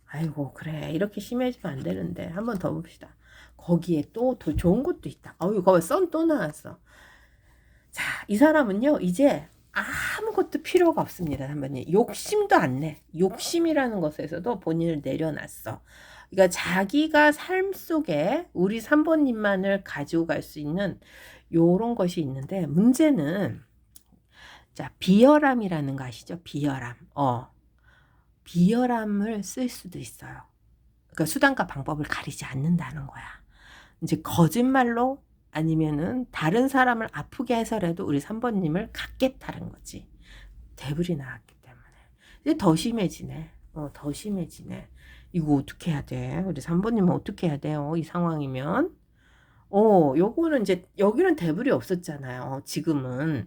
S1: 아이고 그래 이렇게 심해지면 안 되는데 한 번 더 봅시다. 거기에 또 더 좋은 것도 있다. 거기 썬 또 나왔어. 자, 이 사람은요, 이제 아무것도 필요가 없습니다. 3번님. 욕심도 안 내. 욕심이라는 것에서도 본인을 내려놨어. 그러니까 자기가 삶 속에 우리 3번님만을 가지고 갈 수 있는 요런 것이 있는데, 문제는, 자, 비열함이라는 거 아시죠? 비열함. 비열함을 쓸 수도 있어요. 그러니까 수단과 방법을 가리지 않는다는 거야. 이제 거짓말로 아니면은 다른 사람을 아프게 해서라도 우리 3번님을 갖겠다는 거지. 대불이 나왔기 때문에. 이제 더 심해지네. 더 심해지네. 이거 어떻게 해야 돼? 우리 3번님은 어떻게 해야 돼요? 이 상황이면. 요거는 이제, 여기는 대불이 없었잖아요. 지금은.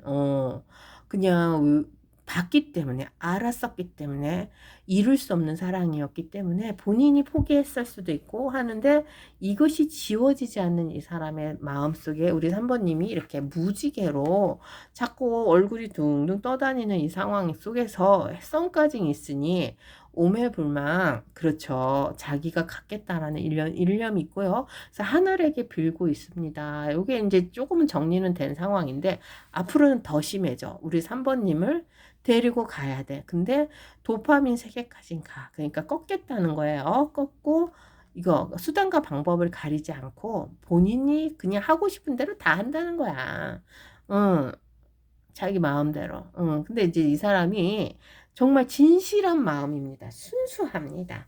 S1: 그냥, 봤기 때문에, 알았었기 때문에, 이룰 수 없는 사랑이었기 때문에 본인이 포기했을 수도 있고 하는데 이것이 지워지지 않는 이 사람의 마음속에 우리 3번님이 이렇게 무지개로 자꾸 얼굴이 둥둥 떠다니는 이 상황 속에서 썸까지 있으니 오매불망 그렇죠. 자기가 갖겠다라는 일념이 있고요. 그래서 하늘에게 빌고 있습니다. 이게 이제 조금은 정리는 된 상황인데 앞으로는 더 심해져. 우리 3번님을 데리고 가야 돼. 근데 도파민 세계까진 가. 그러니까 꺾겠다는 거예요. 꺾고 이거 수단과 방법을 가리지 않고 본인이 그냥 하고 싶은 대로 다 한다는 거야. 자기 마음대로. 근데 이제 이 사람이 정말 진실한 마음입니다. 순수합니다.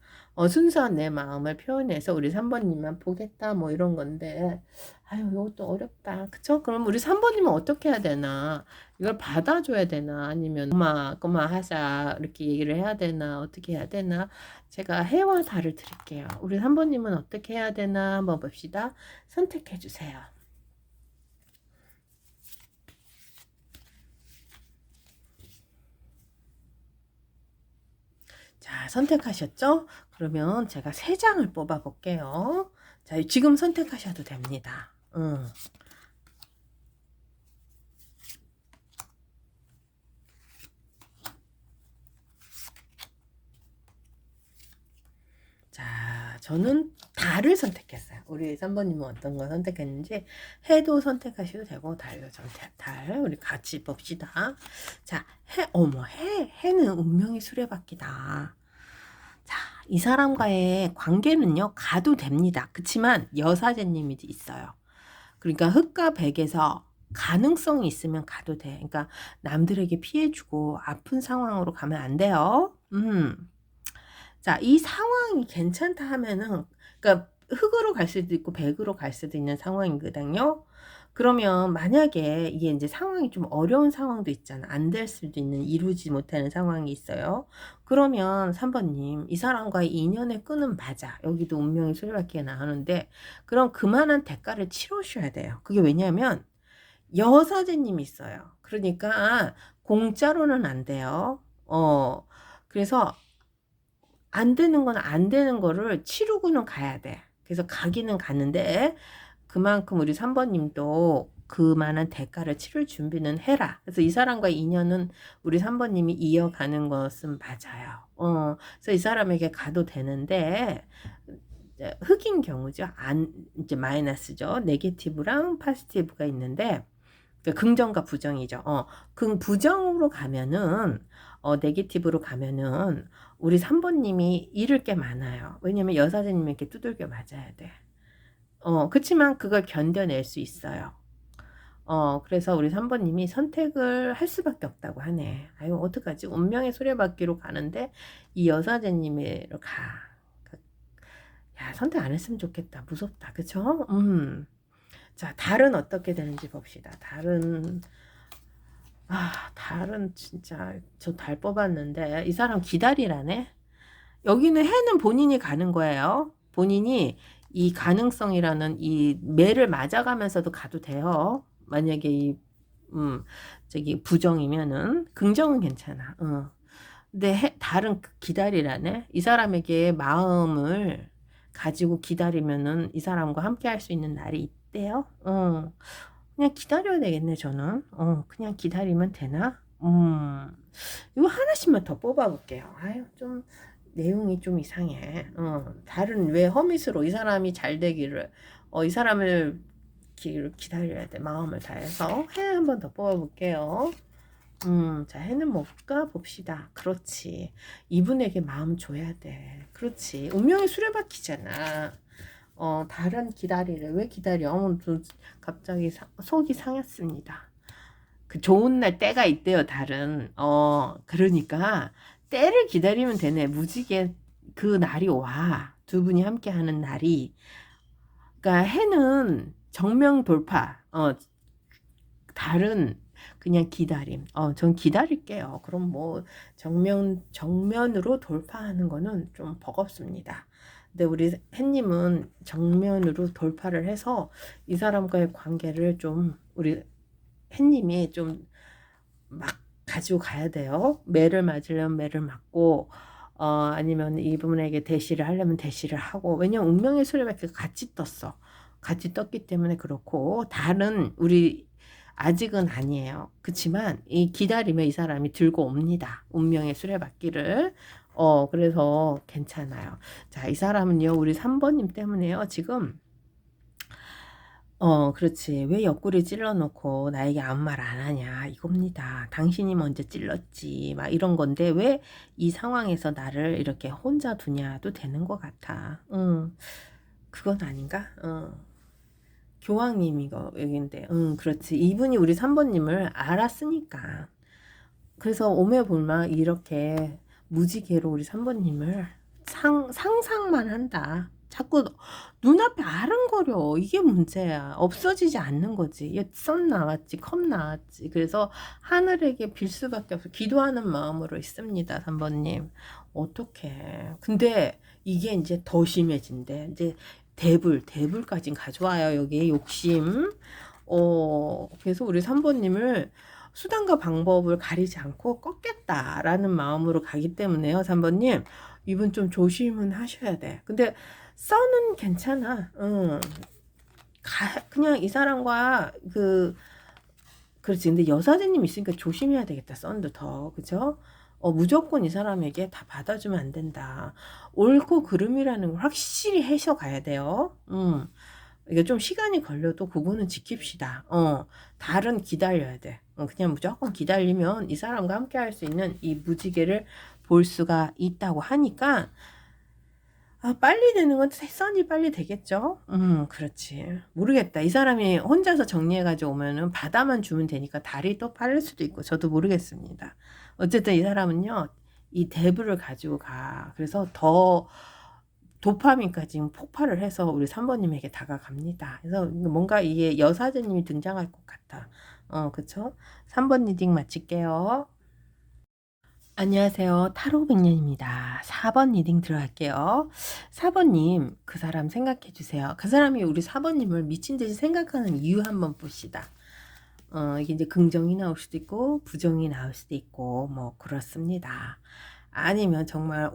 S1: 순수한 내 마음을 표현해서 우리 3번님만 보겠다 뭐 이런 건데, 아유 이것도 어렵다. 그쵸? 그럼 우리 3번님은 어떻게 해야 되나? 이걸 받아줘야 되나? 아니면 그만하자 이렇게 얘기를 해야 되나? 어떻게 해야 되나? 제가 해와 달을 드릴게요. 우리 3번님은 어떻게 해야 되나 한번 봅시다. 선택해 주세요. 자, 선택하셨죠? 그러면 제가 3장을 뽑아 볼게요. 자, 지금 선택하셔도 됩니다. 자, 저는 달을 선택했어요. 우리 3번님은 어떤 거 선택했는지 해도 선택하셔도 되고 달도 달 우리 같이 봅시다. 자, 해는 운명의 수레바퀴다. 자, 이 사람과의 관계는요 가도 됩니다. 그치만 여사제님이 있어요. 그러니까 흑과 백에서 가능성이 있으면 가도 돼. 그러니까 남들에게 피해주고 아픈 상황으로 가면 안 돼요. 자, 이 상황이 괜찮다 하면은, 그러니까 흑으로 갈 수도 있고 백으로 갈 수도 있는 상황이거든요. 그러면 만약에 이게 이제 상황이 좀 어려운 상황도 있잖아. 안 될 수도 있는, 이루지 못하는 상황이 있어요. 그러면 3번님, 이 사람과의 인연의 끈은 맞아. 여기도 운명의 수레바퀴가 나오는데, 그럼 그만한 대가를 치르셔야 돼요. 그게 왜냐면, 여사제님이 있어요. 그러니까, 공짜로는 안 돼요. 그래서, 안 되는 건 안 되는 거를 치르고는 가야 돼. 그래서 가기는 가는데 그만큼 우리 3번님도 그만한 대가를 치를 준비는 해라. 그래서 이 사람과의 인연은 우리 3번님이 이어가는 것은 맞아요. 그래서 이 사람에게 가도 되는데 흑인 경우죠. 이제 마이너스죠. 네게티브랑 파지티브가 있는데 긍정과 부정이죠. 부정으로 가면은 네게티브로 가면은 우리 3번님이 잃을 게 많아요. 왜냐면 여사제님에게 두들겨 맞아야 돼. 그치만 그걸 견뎌낼 수 있어요. 그래서 우리 3번님이 선택을 할 수밖에 없다고 하네. 아유, 어떡하지? 운명의 수레바퀴로 가는데 이 여사제님으로 가. 야, 선택 안 했으면 좋겠다. 무섭다. 그쵸? 자, 달은 어떻게 되는지 봅시다. 달은 진짜 저 달 뽑았는데 이 사람 기다리라네. 여기는 해는 본인이 가는 거예요. 본인이 이 가능성이라는 이 매를 맞아가면서도 가도 돼요. 만약에 저기 부정이면은 긍정은 괜찮아. 근데 달은 기다리라네. 이 사람에게 마음을 가지고 기다리면은 이 사람과 함께 할 수 있는 날이 있대요. 그냥 기다려야 되겠네, 저는. 그냥 기다리면 되나? 이거 하나씩만 더 뽑아볼게요. 아유, 좀, 내용이 좀 이상해. 다른, 왜 허밋으로 이 사람이 잘 되기를, 이 사람을 기다려야 돼. 마음을 다해서. 해 한 번 더 뽑아볼게요. 자, 해는 뭘까? 봅시다. 그렇지. 이분에게 마음 줘야 돼. 그렇지. 운명의 수레바퀴잖아. 달은 기다리래. 왜 기다려? 갑자기 속이 상했습니다. 그 좋은 날 때가 있대요, 달은. 그러니까 때를 기다리면 되네. 무지개 그 날이 와. 두 분이 함께 하는 날이. 그러니까 해는 정면 돌파. 달은 그냥 기다림. 전 기다릴게요. 그럼 뭐 정면으로 돌파하는 거는 좀 버겁습니다. 근데 우리 햇님은 정면으로 돌파를 해서 이 사람과의 관계를 좀 우리 햇님이 좀 막 가지고 가야 돼요. 매를 맞으려면 매를 맞고 아니면 이분에게 대시를 하려면 대시를 하고 왜냐면 운명의 수레바퀴가 같이 떴어. 같이 떴기 때문에 그렇고 달은 우리 아직은 아니에요. 그치만 이 기다리면 이 사람이 들고 옵니다. 운명의 수레바퀴를. 그래서 괜찮아요. 자, 이 사람은요, 우리 3번님 때문에요, 지금. 그렇지. 왜 옆구리 찔러놓고 나에게 아무 말 안 하냐, 이겁니다. 당신이 먼저 찔렀지. 막 이런 건데, 왜 이 상황에서 나를 이렇게 혼자 두냐도 되는 것 같아. 그건 아닌가? 교황님 이거 여긴데 그렇지. 이분이 우리 3번님을 알았으니까 그래서 오매볼마 이렇게 무지개로 우리 3번님을 상상만 한다. 자꾸 눈앞에 아른거려. 이게 문제야. 없어지지 않는 거지. 선 나왔지, 컵 나왔지. 그래서 하늘에게 빌 수밖에 없어. 기도하는 마음으로 있습니다, 3번님. 어떡해. 근데 이게 이제 더 심해진대. 이제 대불까지 가져와요. 여기 욕심. 그래서 우리 3번님을 수단과 방법을 가리지 않고 꺾겠다라는 마음으로 가기 때문에요. 3번님, 이분 좀 조심은 하셔야 돼. 근데 써는 괜찮아. 그냥 이 사람과 그렇지. 근데 여사제님 있으니까 조심해야 되겠다. 썬도 더. 그죠? 무조건 이 사람에게 다 받아주면 안 된다. 옳고 그름이라는 걸 확실히 해서 가야 돼요. 이게 좀 시간이 걸려도 그거는 지킵시다. 달은 기다려야 돼. 그냥 무조건 기다리면 이 사람과 함께 할 수 있는 이 무지개를 볼 수가 있다고 하니까, 빨리 되는 건 선이 빨리 되겠죠? 그렇지. 모르겠다. 이 사람이 혼자서 정리해가지고 오면은 바다만 주면 되니까 달이 또 팔릴 수도 있고, 저도 모르겠습니다. 어쨌든 이 사람은요, 이 대부를 가지고 가. 그래서 더 도파민까지 폭발을 해서 우리 3번님에게 다가갑니다. 그래서 뭔가 이게 여사제님이 등장할 것 같아. 그쵸? 3번 리딩 마칠게요. 안녕하세요. 타로 백년입니다. 4번 리딩 들어갈게요. 4번님, 그 사람 생각해 주세요. 그 사람이 우리 4번님을 미친 듯이 생각하는 이유 한번 봅시다. 이게 이제 긍정이 나올 수도 있고, 부정이 나올 수도 있고, 뭐, 그렇습니다. 아니면 정말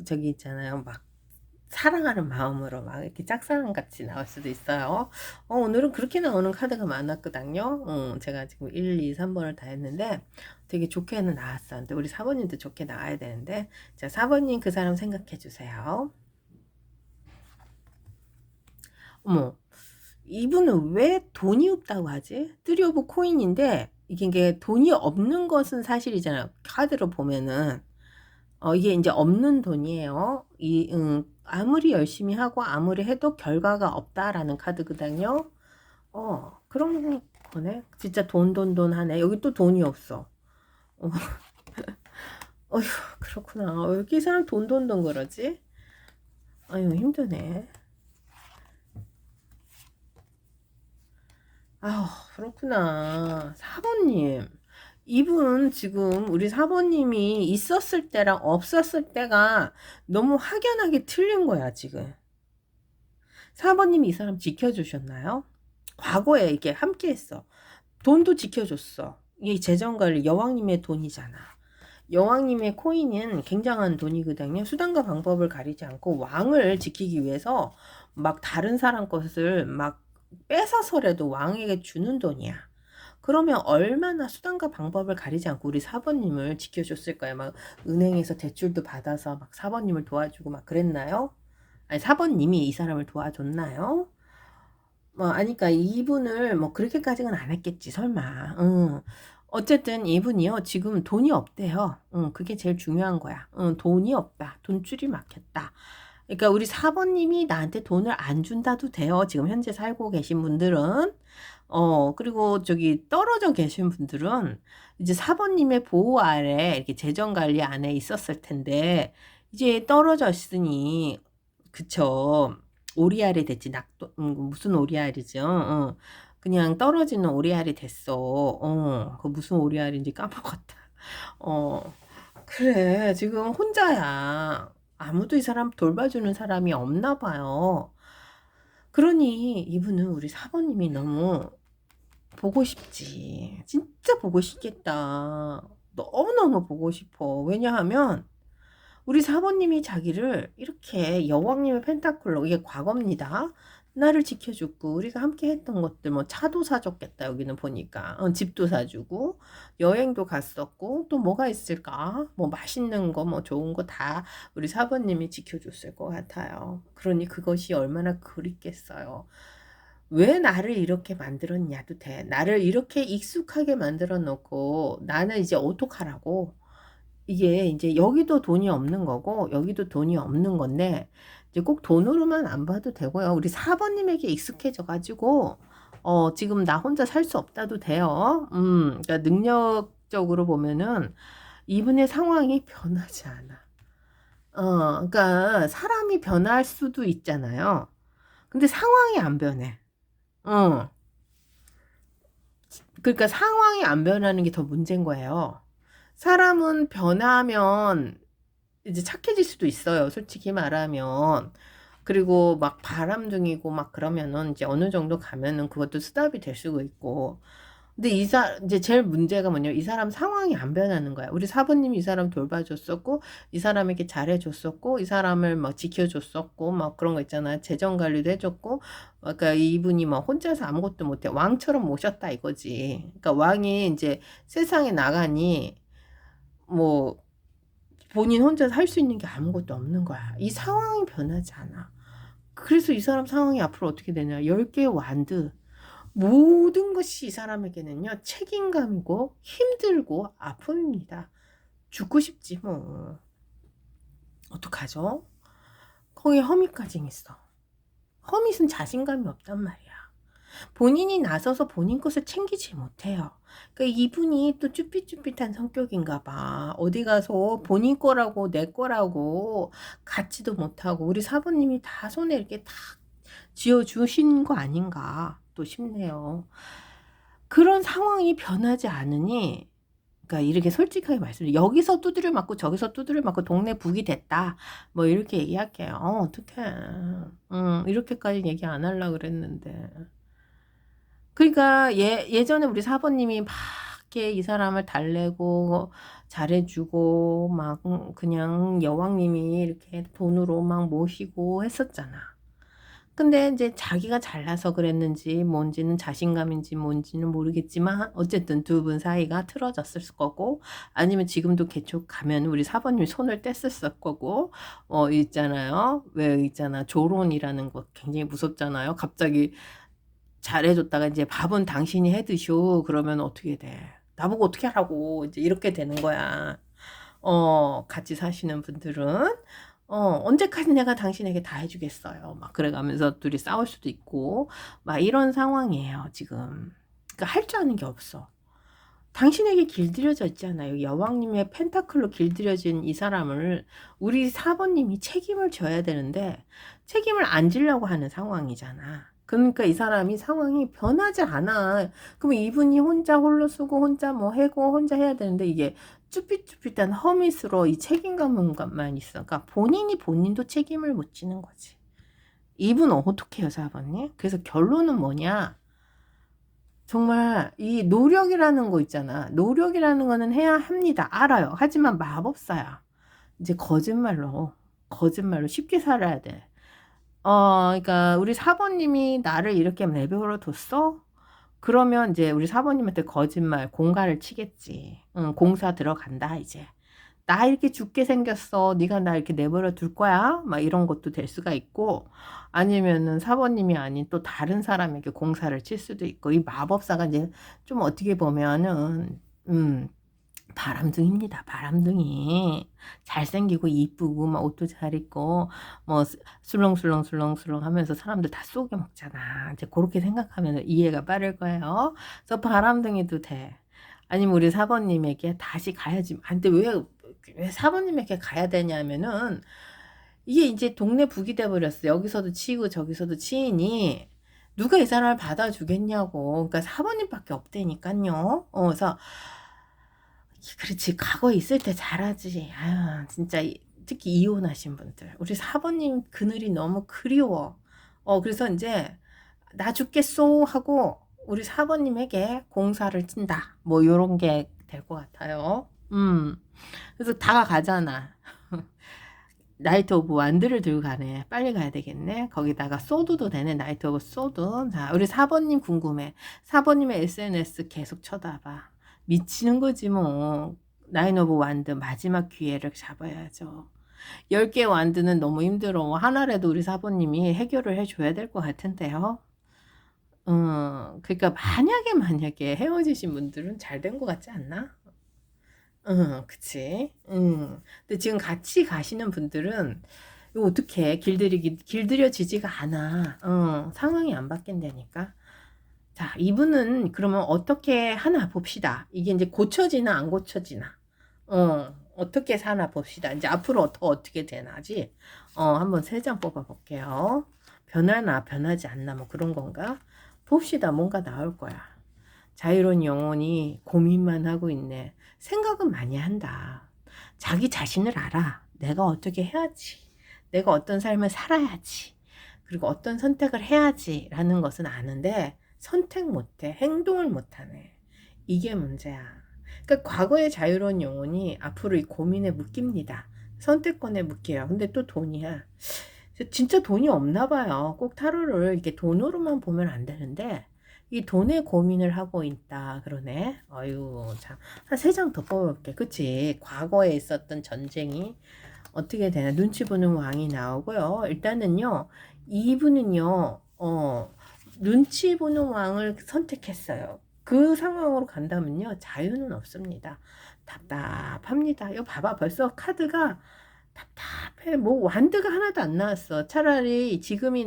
S1: 저기 있잖아요. 막, 사랑하는 마음으로 막 이렇게 짝사랑같이 나올 수도 있어요. 오늘은 그렇게 나오는 카드가 많았거든요. 제가 지금 1, 2, 3번을 다 했는데 되게 좋게는 나왔어. 근데 우리 4번님도 좋게 나와야 되는데, 자, 4번님 그 사람 생각해 주세요. 어머, 이분은 왜 돈이 없다고 하지? 3 오브 코인인데 이게 돈이 없는 것은 사실이잖아요. 카드로 보면은. 이게 이제 없는 돈이에요. 아무리 열심히 하고 아무리 해도 결과가 없다라는 카드거든요. 그런 거네. 진짜 돈 하네. 여기 또 돈이 없어. 어, 어휴, 그렇구나. 왜 이렇게 이 사람 돈 그러지? 아유, 힘드네. 아우, 그렇구나. 4번님. 이분 지금 우리 4번님이 있었을 때랑 없었을 때가 너무 확연하게 틀린 거야, 지금. 4번님이 이 사람 지켜주셨나요? 과거에 이게 함께 했어. 돈도 지켜줬어. 이게 재정관리, 여왕님의 돈이잖아. 여왕님의 코인은 굉장한 돈이거든요. 수단과 방법을 가리지 않고 왕을 지키기 위해서 막 다른 사람 것을 막 뺏어서라도 왕에게 주는 돈이야. 그러면 얼마나 수단과 방법을 가리지 않고 우리 4번님을 지켜줬을까요? 막 은행에서 대출도 받아서 막 4번님을 도와주고 막 그랬나요? 아니, 4번님이 이 사람을 도와줬나요? 아니까 이분을 뭐 그렇게까지는 안 했겠지, 설마. 어쨌든 이분이요, 지금 돈이 없대요. 그게 제일 중요한 거야. 돈이 없다. 돈줄이 막혔다. 그러니까 우리 4번님이 나한테 돈을 안 준다도 돼요. 지금 현재 살고 계신 분들은. 그리고 저기 떨어져 계신 분들은 이제 4번님의 보호 아래 이렇게 재정 관리 안에 있었을 텐데, 이제 떨어져 있으니, 그쵸. 오리알이 됐지. 무슨 오리알이죠? 그냥 떨어지는 오리알이 됐어. 그 무슨 오리알인지 까먹었다. 그래. 지금 혼자야. 아무도 이 사람 돌봐주는 사람이 없나 봐요. 그러니 이분은 우리 4번님이 너무 보고 싶지. 진짜 보고 싶겠다. 너무너무 보고 싶어. 왜냐하면 우리 4번님이 자기를 이렇게 여왕님의 펜타클로, 이게 과거입니다. 나를 지켜주고 우리가 함께 했던 것들, 뭐 차도 사줬겠다. 여기는 보니까 집도 사주고 여행도 갔었고, 또 뭐가 있을까? 뭐 맛있는 거, 뭐 좋은 거 다 우리 4번님이 지켜줬을 것 같아요. 그러니 그것이 얼마나 그립겠어요. 왜 나를 이렇게 만들었냐도 돼. 나를 이렇게 익숙하게 만들어 놓고 나는 이제 어떡하라고. 이게 이제 여기도 돈이 없는 거고 여기도 돈이 없는 건데, 이제 꼭 돈으로만 안 봐도 되고요. 우리 4번님에게 익숙해져 가지고 지금 나 혼자 살 수 없다도 돼요. 그러니까 능력 상황적으로 보면은 이분의 상황이 변하지 않아. 그러니까 사람이 변할 수도 있잖아요. 근데 상황이 안 변해. 어. 그러니까 상황이 안 변하는 게 더 문제인 거예요. 사람은 변하면 이제 착해질 수도 있어요. 솔직히 말하면. 그리고 막 바람둥이고 막 그러면은 이제 어느 정도 가면은 그것도 스탑이 될 수가 있고. 근데 이제 제일 문제가 뭐냐면 이 사람 상황이 안 변하는 거야. 우리 사부님이 이 사람 돌봐줬었고, 이 사람에게 잘해줬었고, 이 사람을 막 지켜줬었고, 막 그런 거 있잖아. 재정 관리도 해줬고, 그러니까 이분이 막 혼자서 아무것도 못해. 왕처럼 모셨다 이거지. 그러니까 왕이 이제 세상에 나가니, 뭐, 본인 혼자서 할 수 있는 게 아무것도 없는 거야. 이 상황이 변하지 않아. 그래서 이 사람 상황이 앞으로 어떻게 되냐. 10개의 완드. 모든 것이 이 사람에게는요, 책임감이고, 힘들고, 아픔입니다. 죽고 싶지, 뭐. 어떡하죠? 거기에 허밋까지 있어. 허밋은 자신감이 없단 말이야. 본인이 나서서 본인 것을 챙기지 못해요. 그러니까 이분이 또 쭈삣쭈삣한 성격인가 봐. 어디 가서 본인 거라고 내 거라고 갖지도 못하고 우리 사부님이 다 손에 이렇게 탁 쥐어주신 거 아닌가 또 싶네요. 그런 상황이 변하지 않으니 그러니까 이렇게 솔직하게 말씀드려요. 여기서 두드려 맞고 저기서 두드려 맞고 동네 북이 됐다. 뭐 이렇게 얘기할게요. 어떡해. 이렇게까지 얘기 안 하려고 그랬는데. 그러니까 예전에 우리 사부님이 막 이렇게 이 사람을 달래고 잘해주고 막 그냥 여왕님이 이렇게 돈으로 막 모시고 했었잖아. 근데 이제 자기가 잘나서 그랬는지 뭔지는 자신감인지 뭔지는 모르겠지만 어쨌든 두 분 사이가 틀어졌을 거고 아니면 지금도 개척 가면 우리 사부님이 손을 뗐었을 거고 있잖아요. 왜 있잖아. 조론이라는 거 굉장히 무섭잖아요. 갑자기 잘해줬다가 이제 밥은 당신이 해 드쇼. 그러면 어떻게 돼? 나보고 어떻게 하라고. 이제 이렇게 되는 거야. 같이 사시는 분들은. 언제까지 내가 당신에게 다 해주겠어요. 막 그래가면서 둘이 싸울 수도 있고, 막 이런 상황이에요, 지금. 그러니까 할 줄 아는 게 없어. 당신에게 길들여져 있잖아요. 여왕님의 펜타클로 길들여진 이 사람을 우리 사부님이 책임을 져야 되는데 책임을 안 지려고 하는 상황이잖아. 그러니까 이 사람이 상황이 변하지 않아. 그럼 이분이 혼자 홀로 쓰고 혼자 뭐 해고 혼자 해야 되는데 이게 쭈삣쭈삣한 허밋으로 이 책임감만 있어. 그러니까 본인이 본인도 책임을 못 지는 거지. 이분 어떻게 해요, 사부님? 그래서 결론은 뭐냐? 정말 이 노력이라는 거 있잖아. 노력이라는 거는 해야 합니다. 알아요. 하지만 마법사야. 이제 거짓말로 쉽게 살아야 돼. 그러니까 우리 사부님이 나를 이렇게 내버려 뒀어? 그러면 이제 우리 사부님한테 거짓말, 공갈을 치겠지. 응, 공사 들어간다 이제. 나 이렇게 죽게 생겼어. 네가 나 이렇게 내버려 둘 거야? 막 이런 것도 될 수가 있고 아니면은 사부님이 아닌 또 다른 사람에게 공사를 칠 수도 있고 이 마법사가 이제 좀 어떻게 보면은 바람둥이입니다. 바람둥이. 잘생기고 이쁘고 막 옷도 잘 입고 뭐 술렁술렁 하면서 사람들 다 속여 먹잖아. 이제 그렇게 생각하면 이해가 빠를 거예요. 그래서 바람둥이도 돼. 아니면 우리 사부님에게 다시 가야지. 근데 왜 사부님에게 가야 되냐면은 이게 이제 동네 북이 돼버렸어. 여기서도 치이고 저기서도 치이니 누가 이 사람을 받아주겠냐고. 그러니까 사부님밖에 없다니까요. 그래서 그렇지. 과거에 있을 때 잘하지. 아유, 진짜 특히 이혼하신 분들. 우리 사부님 그늘이 너무 그리워. 그래서 이제 나 죽겠소 하고 우리 사부님에게 공사를 친다. 뭐 요런 게 될 것 같아요. 그래서 다가가잖아. 나이트 오브 완드를 들고 가네. 빨리 가야 되겠네. 거기다가 소드도 되네. 나이트 오브 소드. 자, 우리 사부님 궁금해. 사부님의 SNS 계속 쳐다봐. 미치는 거지 뭐. 나인 오브 완드 마지막 기회를 잡아야죠. 10개 완드는 너무 힘들어. 하나라도 우리 사부님이 해결을 해줘야 될 것 같은데요. 그러니까 만약에 헤어지신 분들은 잘 된 것 같지 않나? 그치. 근데 지금 같이 가시는 분들은 이거 어떻게 길들여지지가 않아. 상황이 안 바뀐다니까. 자, 이분은 그러면 어떻게 하나 봅시다. 이게 이제 고쳐지나 안 고쳐지나. 어떻게 사나 봅시다. 이제 앞으로 더 어떻게 되나지. 한번 3장 뽑아 볼게요. 변하나 변하지 않나 뭐 그런 건가? 봅시다. 뭔가 나올 거야. 자유로운 영혼이 고민만 하고 있네. 생각은 많이 한다. 자기 자신을 알아. 내가 어떻게 해야지. 내가 어떤 삶을 살아야지. 그리고 어떤 선택을 해야지. 라는 것은 아는데 선택 못해. 행동을 못하네. 이게 문제야. 그러니까 과거의 자유로운 영혼이 앞으로 이 고민에 묶입니다. 선택권에 묶여요. 근데 또 돈이야. 진짜 돈이 없나 봐요. 꼭 타로를 이렇게 돈으로만 보면 안 되는데 이 돈에 고민을 하고 있다 그러네. 어유 참. 한 3장 더 뽑아볼게. 그치? 과거에 있었던 전쟁이 어떻게 되나. 눈치 보는 왕이 나오고요. 일단은요. 이분은요. 눈치 보는 왕을 선택했어요. 그 상황으로 간다면요. 자유는 없습니다. 답답합니다. 이거 봐봐. 벌써 카드가 답답해. 뭐 완드가 하나도 안 나왔어. 차라리 지금은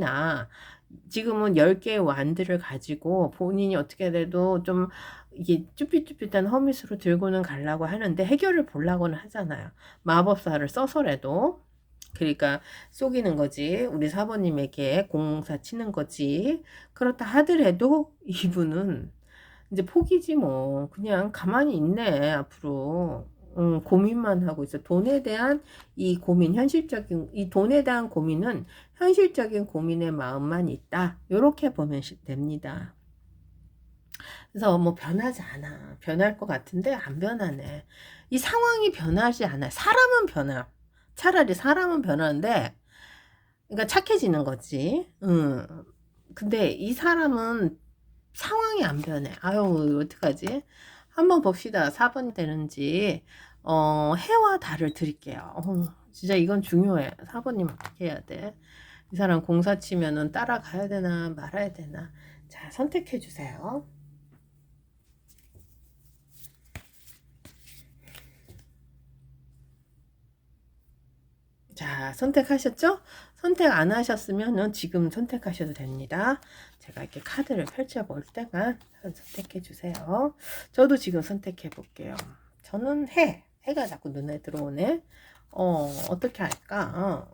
S1: 10개의 완드를 가지고 본인이 어떻게 돼도 좀 이게 쭈삣쭈삣한 허밋으로 들고는 가려고 하는데 해결을 보려고는 하잖아요. 마법사를 써서라도. 그러니까 속이는 거지. 우리 사모님에게 공사 치는 거지. 그렇다 하더라도 이분은 이제 포기지 뭐. 그냥 가만히 있네 앞으로. 고민만 하고 있어. 돈에 대한 이 고민, 이 돈에 대한 고민은 현실적인 고민의 마음만 있다. 요렇게 보면 됩니다. 그래서 뭐 변하지 않아. 변할 것 같은데 안 변하네. 이 상황이 변하지 않아. 사람은 변화. 차라리 사람은 변하는데, 그러니까 착해지는 거지. 근데 이 사람은 상황이 안 변해. 아유, 어떡하지? 한번 봅시다. 4번 되는지. 해와 달을 드릴게요. 진짜 이건 중요해. 4번님 어떻게 해야 돼? 이 사람 공사 치면은 따라가야 되나 말아야 되나. 자, 선택해 주세요. 자, 선택하셨죠? 선택 안 하셨으면 지금 선택하셔도 됩니다. 제가 이렇게 카드를 펼쳐볼 때만 선택해 주세요. 저도 지금 선택해 볼게요. 저는 해가 자꾸 눈에 들어오네. 어떻게 할까?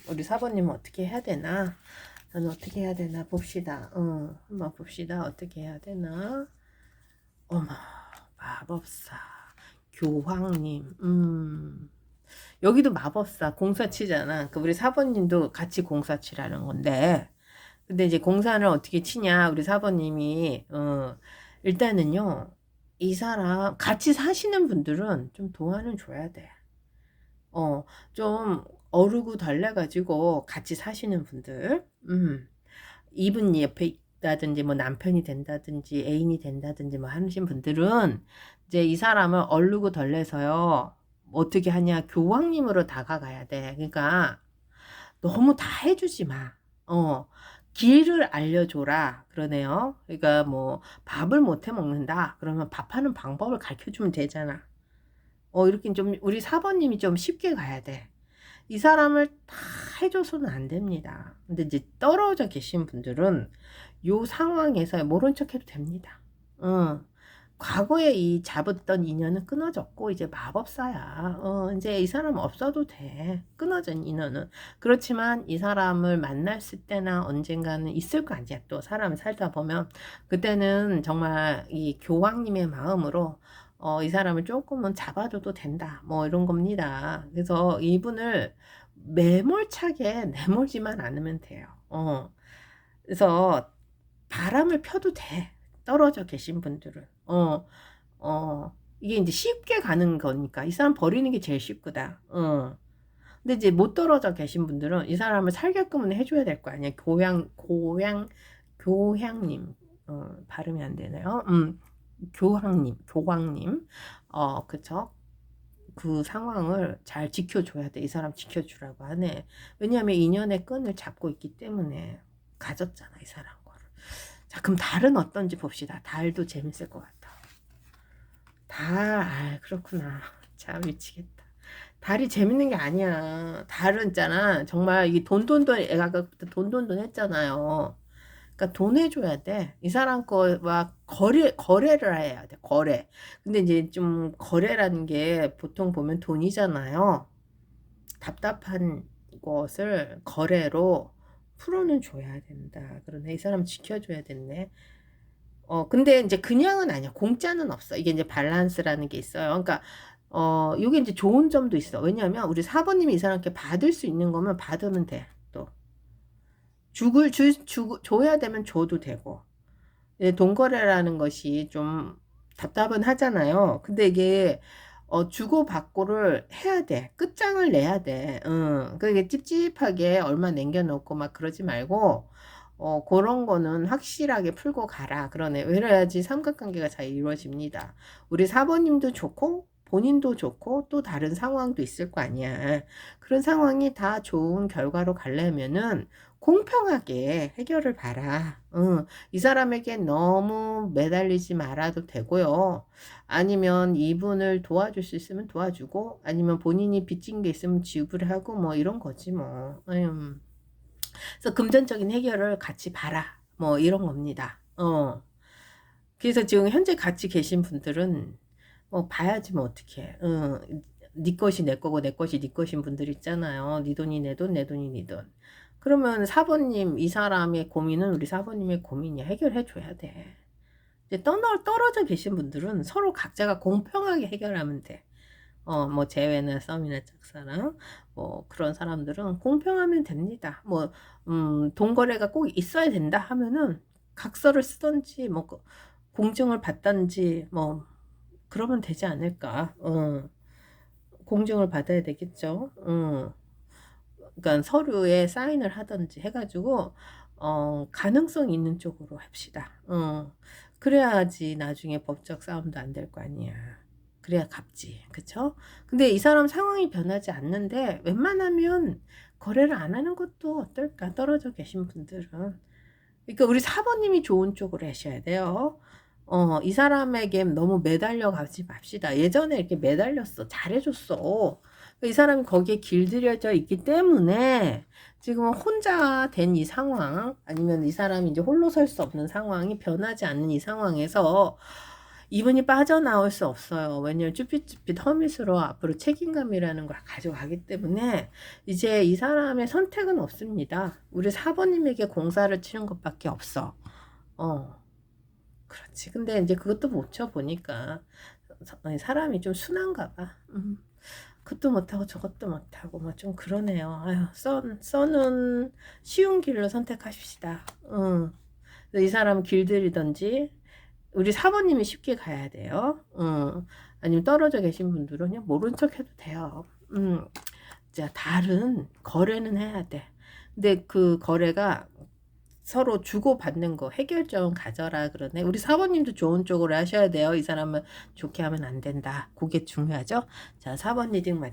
S1: 우리 사모님은 어떻게 해야 되나? 저는 어떻게 해야 되나 봅시다. 한번 봅시다. 어떻게 해야 되나? 어머, 마법사, 교황님, 여기도 마법사 공사 치잖아. 그 우리 사번님도 같이 공사 치라는 건데. 근데 이제 공사를 어떻게 치냐. 우리 사번님이, 일단은요. 이 사람, 같이 사시는 분들은 좀 도와는 줘야 돼. 좀 어르고 달래가지고 같이 사시는 분들. 이분 옆에 있다든지 뭐 남편이 된다든지 애인이 된다든지 뭐 하신 분들은 이제 이 사람을 얼르고 덜래서요. 어떻게 하냐. 교황님으로 다가가야 돼. 그러니까 너무 다 해주지 마. 길을 알려줘라. 그러네요. 그러니까 뭐 밥을 못해 먹는다. 그러면 밥하는 방법을 가르쳐주면 되잖아. 이렇게 좀 우리 사번님이 좀 쉽게 가야 돼. 이 사람을 다 해줘서는 안 됩니다. 근데 이제 떨어져 계신 분들은 요 상황에서 모른 척 해도 됩니다. 과거에 이 잡았던 인연은 끊어졌고 이제 마법사야. 이제 이 사람 없어도 돼. 끊어진 인연은. 그렇지만 이 사람을 만났을 때나 언젠가는 있을 거 아니야. 또 사람을 살다 보면 그때는 정말 이 교황님의 마음으로 이 사람을 조금은 잡아줘도 된다. 뭐 이런 겁니다. 그래서 이분을 매몰차게 내몰지만 않으면 돼요. 그래서 바람을 펴도 돼. 떨어져 계신 분들은. 이게 이제 쉽게 가는 거니까 이 사람 버리는 게 제일 쉽구다. 근데 이제 못 떨어져 계신 분들은 이 사람을 살게끔은 해줘야 될 거 아니야. 교황님. 발음이 안 되네요. 교황님. 그쵸? 그 상황을 잘 지켜줘야 돼. 이 사람 지켜주라고 하네. 왜냐하면 인연의 끈을 잡고 있기 때문에 가졌잖아, 이 사람 거를. 자, 그럼 달은 어떤지 봅시다. 달도 재밌을 것 같아. 그렇구나. 참 미치겠다. 달이 재밌는 게 아니야. 달은 있잖아. 정말 이게 돈돈돈 애가 돈돈돈 했잖아요. 그러니까 돈 해줘야 돼. 이 사람 거와 거래를 해야 돼. 거래. 근데 이제 좀 거래라는 게 보통 보면 돈이잖아요. 답답한 것을 거래로 풀어는 줘야 된다. 그러네. 이 사람 지켜줘야 됐네. 근데 이제 그냥은 아니야. 공짜는 없어. 이게 이제 밸런스라는 게 있어요. 그러니까, 요게 이제 좋은 점도 있어. 왜냐면 우리 사번님이 이 사람께 받을 수 있는 거면 받으면 돼. 또. 줘야 되면 줘도 되고. 돈거래라는 것이 좀 답답은 하잖아요. 근데 이게 주고받고를 해야 돼. 끝장을 내야 돼. 응. 그게 찝찝하게 얼마 남겨놓고 막 그러지 말고 그런 거는 확실하게 풀고 가라. 그러네. 그래야지 삼각관계가 잘 이루어집니다. 우리 사모님도 좋고 본인도 좋고 또 다른 상황도 있을 거 아니야. 그런 상황이 다 좋은 결과로 가려면은 공평하게 해결을 봐라. 응. 이 사람에게 너무 매달리지 말아도 되고요. 아니면 이분을 도와줄 수 있으면 도와주고, 아니면 본인이 빚진 게 있으면 지불하고, 뭐 이런 거지 뭐. 그래서 금전적인 해결을 같이 봐라. 뭐 이런 겁니다. 그래서 지금 현재 같이 계신 분들은 봐야지 뭐 어떡해. 네 것이 내 거고 내 것이 네 것인 분들 있잖아요. 네 돈이 내 돈, 내 돈이 네 돈. 그러면 사번님, 이 사람의 고민은 우리 사번님의 고민이야. 해결해 줘야 돼. 이제 떨어져 계신 분들은 서로 각자가 공평하게 해결하면 돼. 뭐 재회나 썸이나 짝사랑 뭐 그런 사람들은 공평하면 됩니다. 뭐 돈 거래가 꼭 있어야 된다 하면은 각서를 쓰던지 뭐 공증을 받던지 뭐 그러면 되지 않을까. 공증을 받아야 되겠죠. 그러니까 서류에 사인을 하던지 해가지고 가능성 있는 쪽으로 합시다. 그래야지 나중에 법적 싸움도 안 될 거 아니야. 그래야 갚지. 그쵸? 근데 이 사람 상황이 변하지 않는데 웬만하면 거래를 안 하는 것도 어떨까? 떨어져 계신 분들은. 그러니까 우리 사모님이 좋은 쪽으로 하셔야 돼요. 이 사람에게 너무 매달려 가지 맙시다. 예전에 이렇게 매달렸어. 잘해줬어. 이 사람이 거기에 길들여져 있기 때문에 지금 혼자 된 이 상황, 아니면 이 사람이 이제 홀로 설 수 없는 상황이 변하지 않는 이 상황에서 이분이 빠져나올 수 없어요. 왜냐면 쭈삣쭈삣 허밋으로 앞으로 책임감이라는 걸 가져가기 때문에 이제 이 사람의 선택은 없습니다. 우리 사번님에게 공사를 치는 것밖에 없어. 그렇지. 근데 이제 그것도 못 쳐보니까 사람이 좀 순한가 봐. 그것도 못하고 저것도 못하고 뭐 좀 그러네요. 아유, 써는 쉬운 길로 선택하십시다. 이 사람 길들이던지 우리 사모님이 쉽게 가야 돼요. 아니면 떨어져 계신 분들은 그냥 모른 척 해도 돼요. 자, 다른 거래는 해야 돼. 근데 그 거래가 서로 주고받는 거 해결점 가져라 그러네. 우리 사모님도 좋은 쪽으로 하셔야 돼요. 이 사람은 좋게 하면 안 된다. 그게 중요하죠. 자, 4번 리딩 마치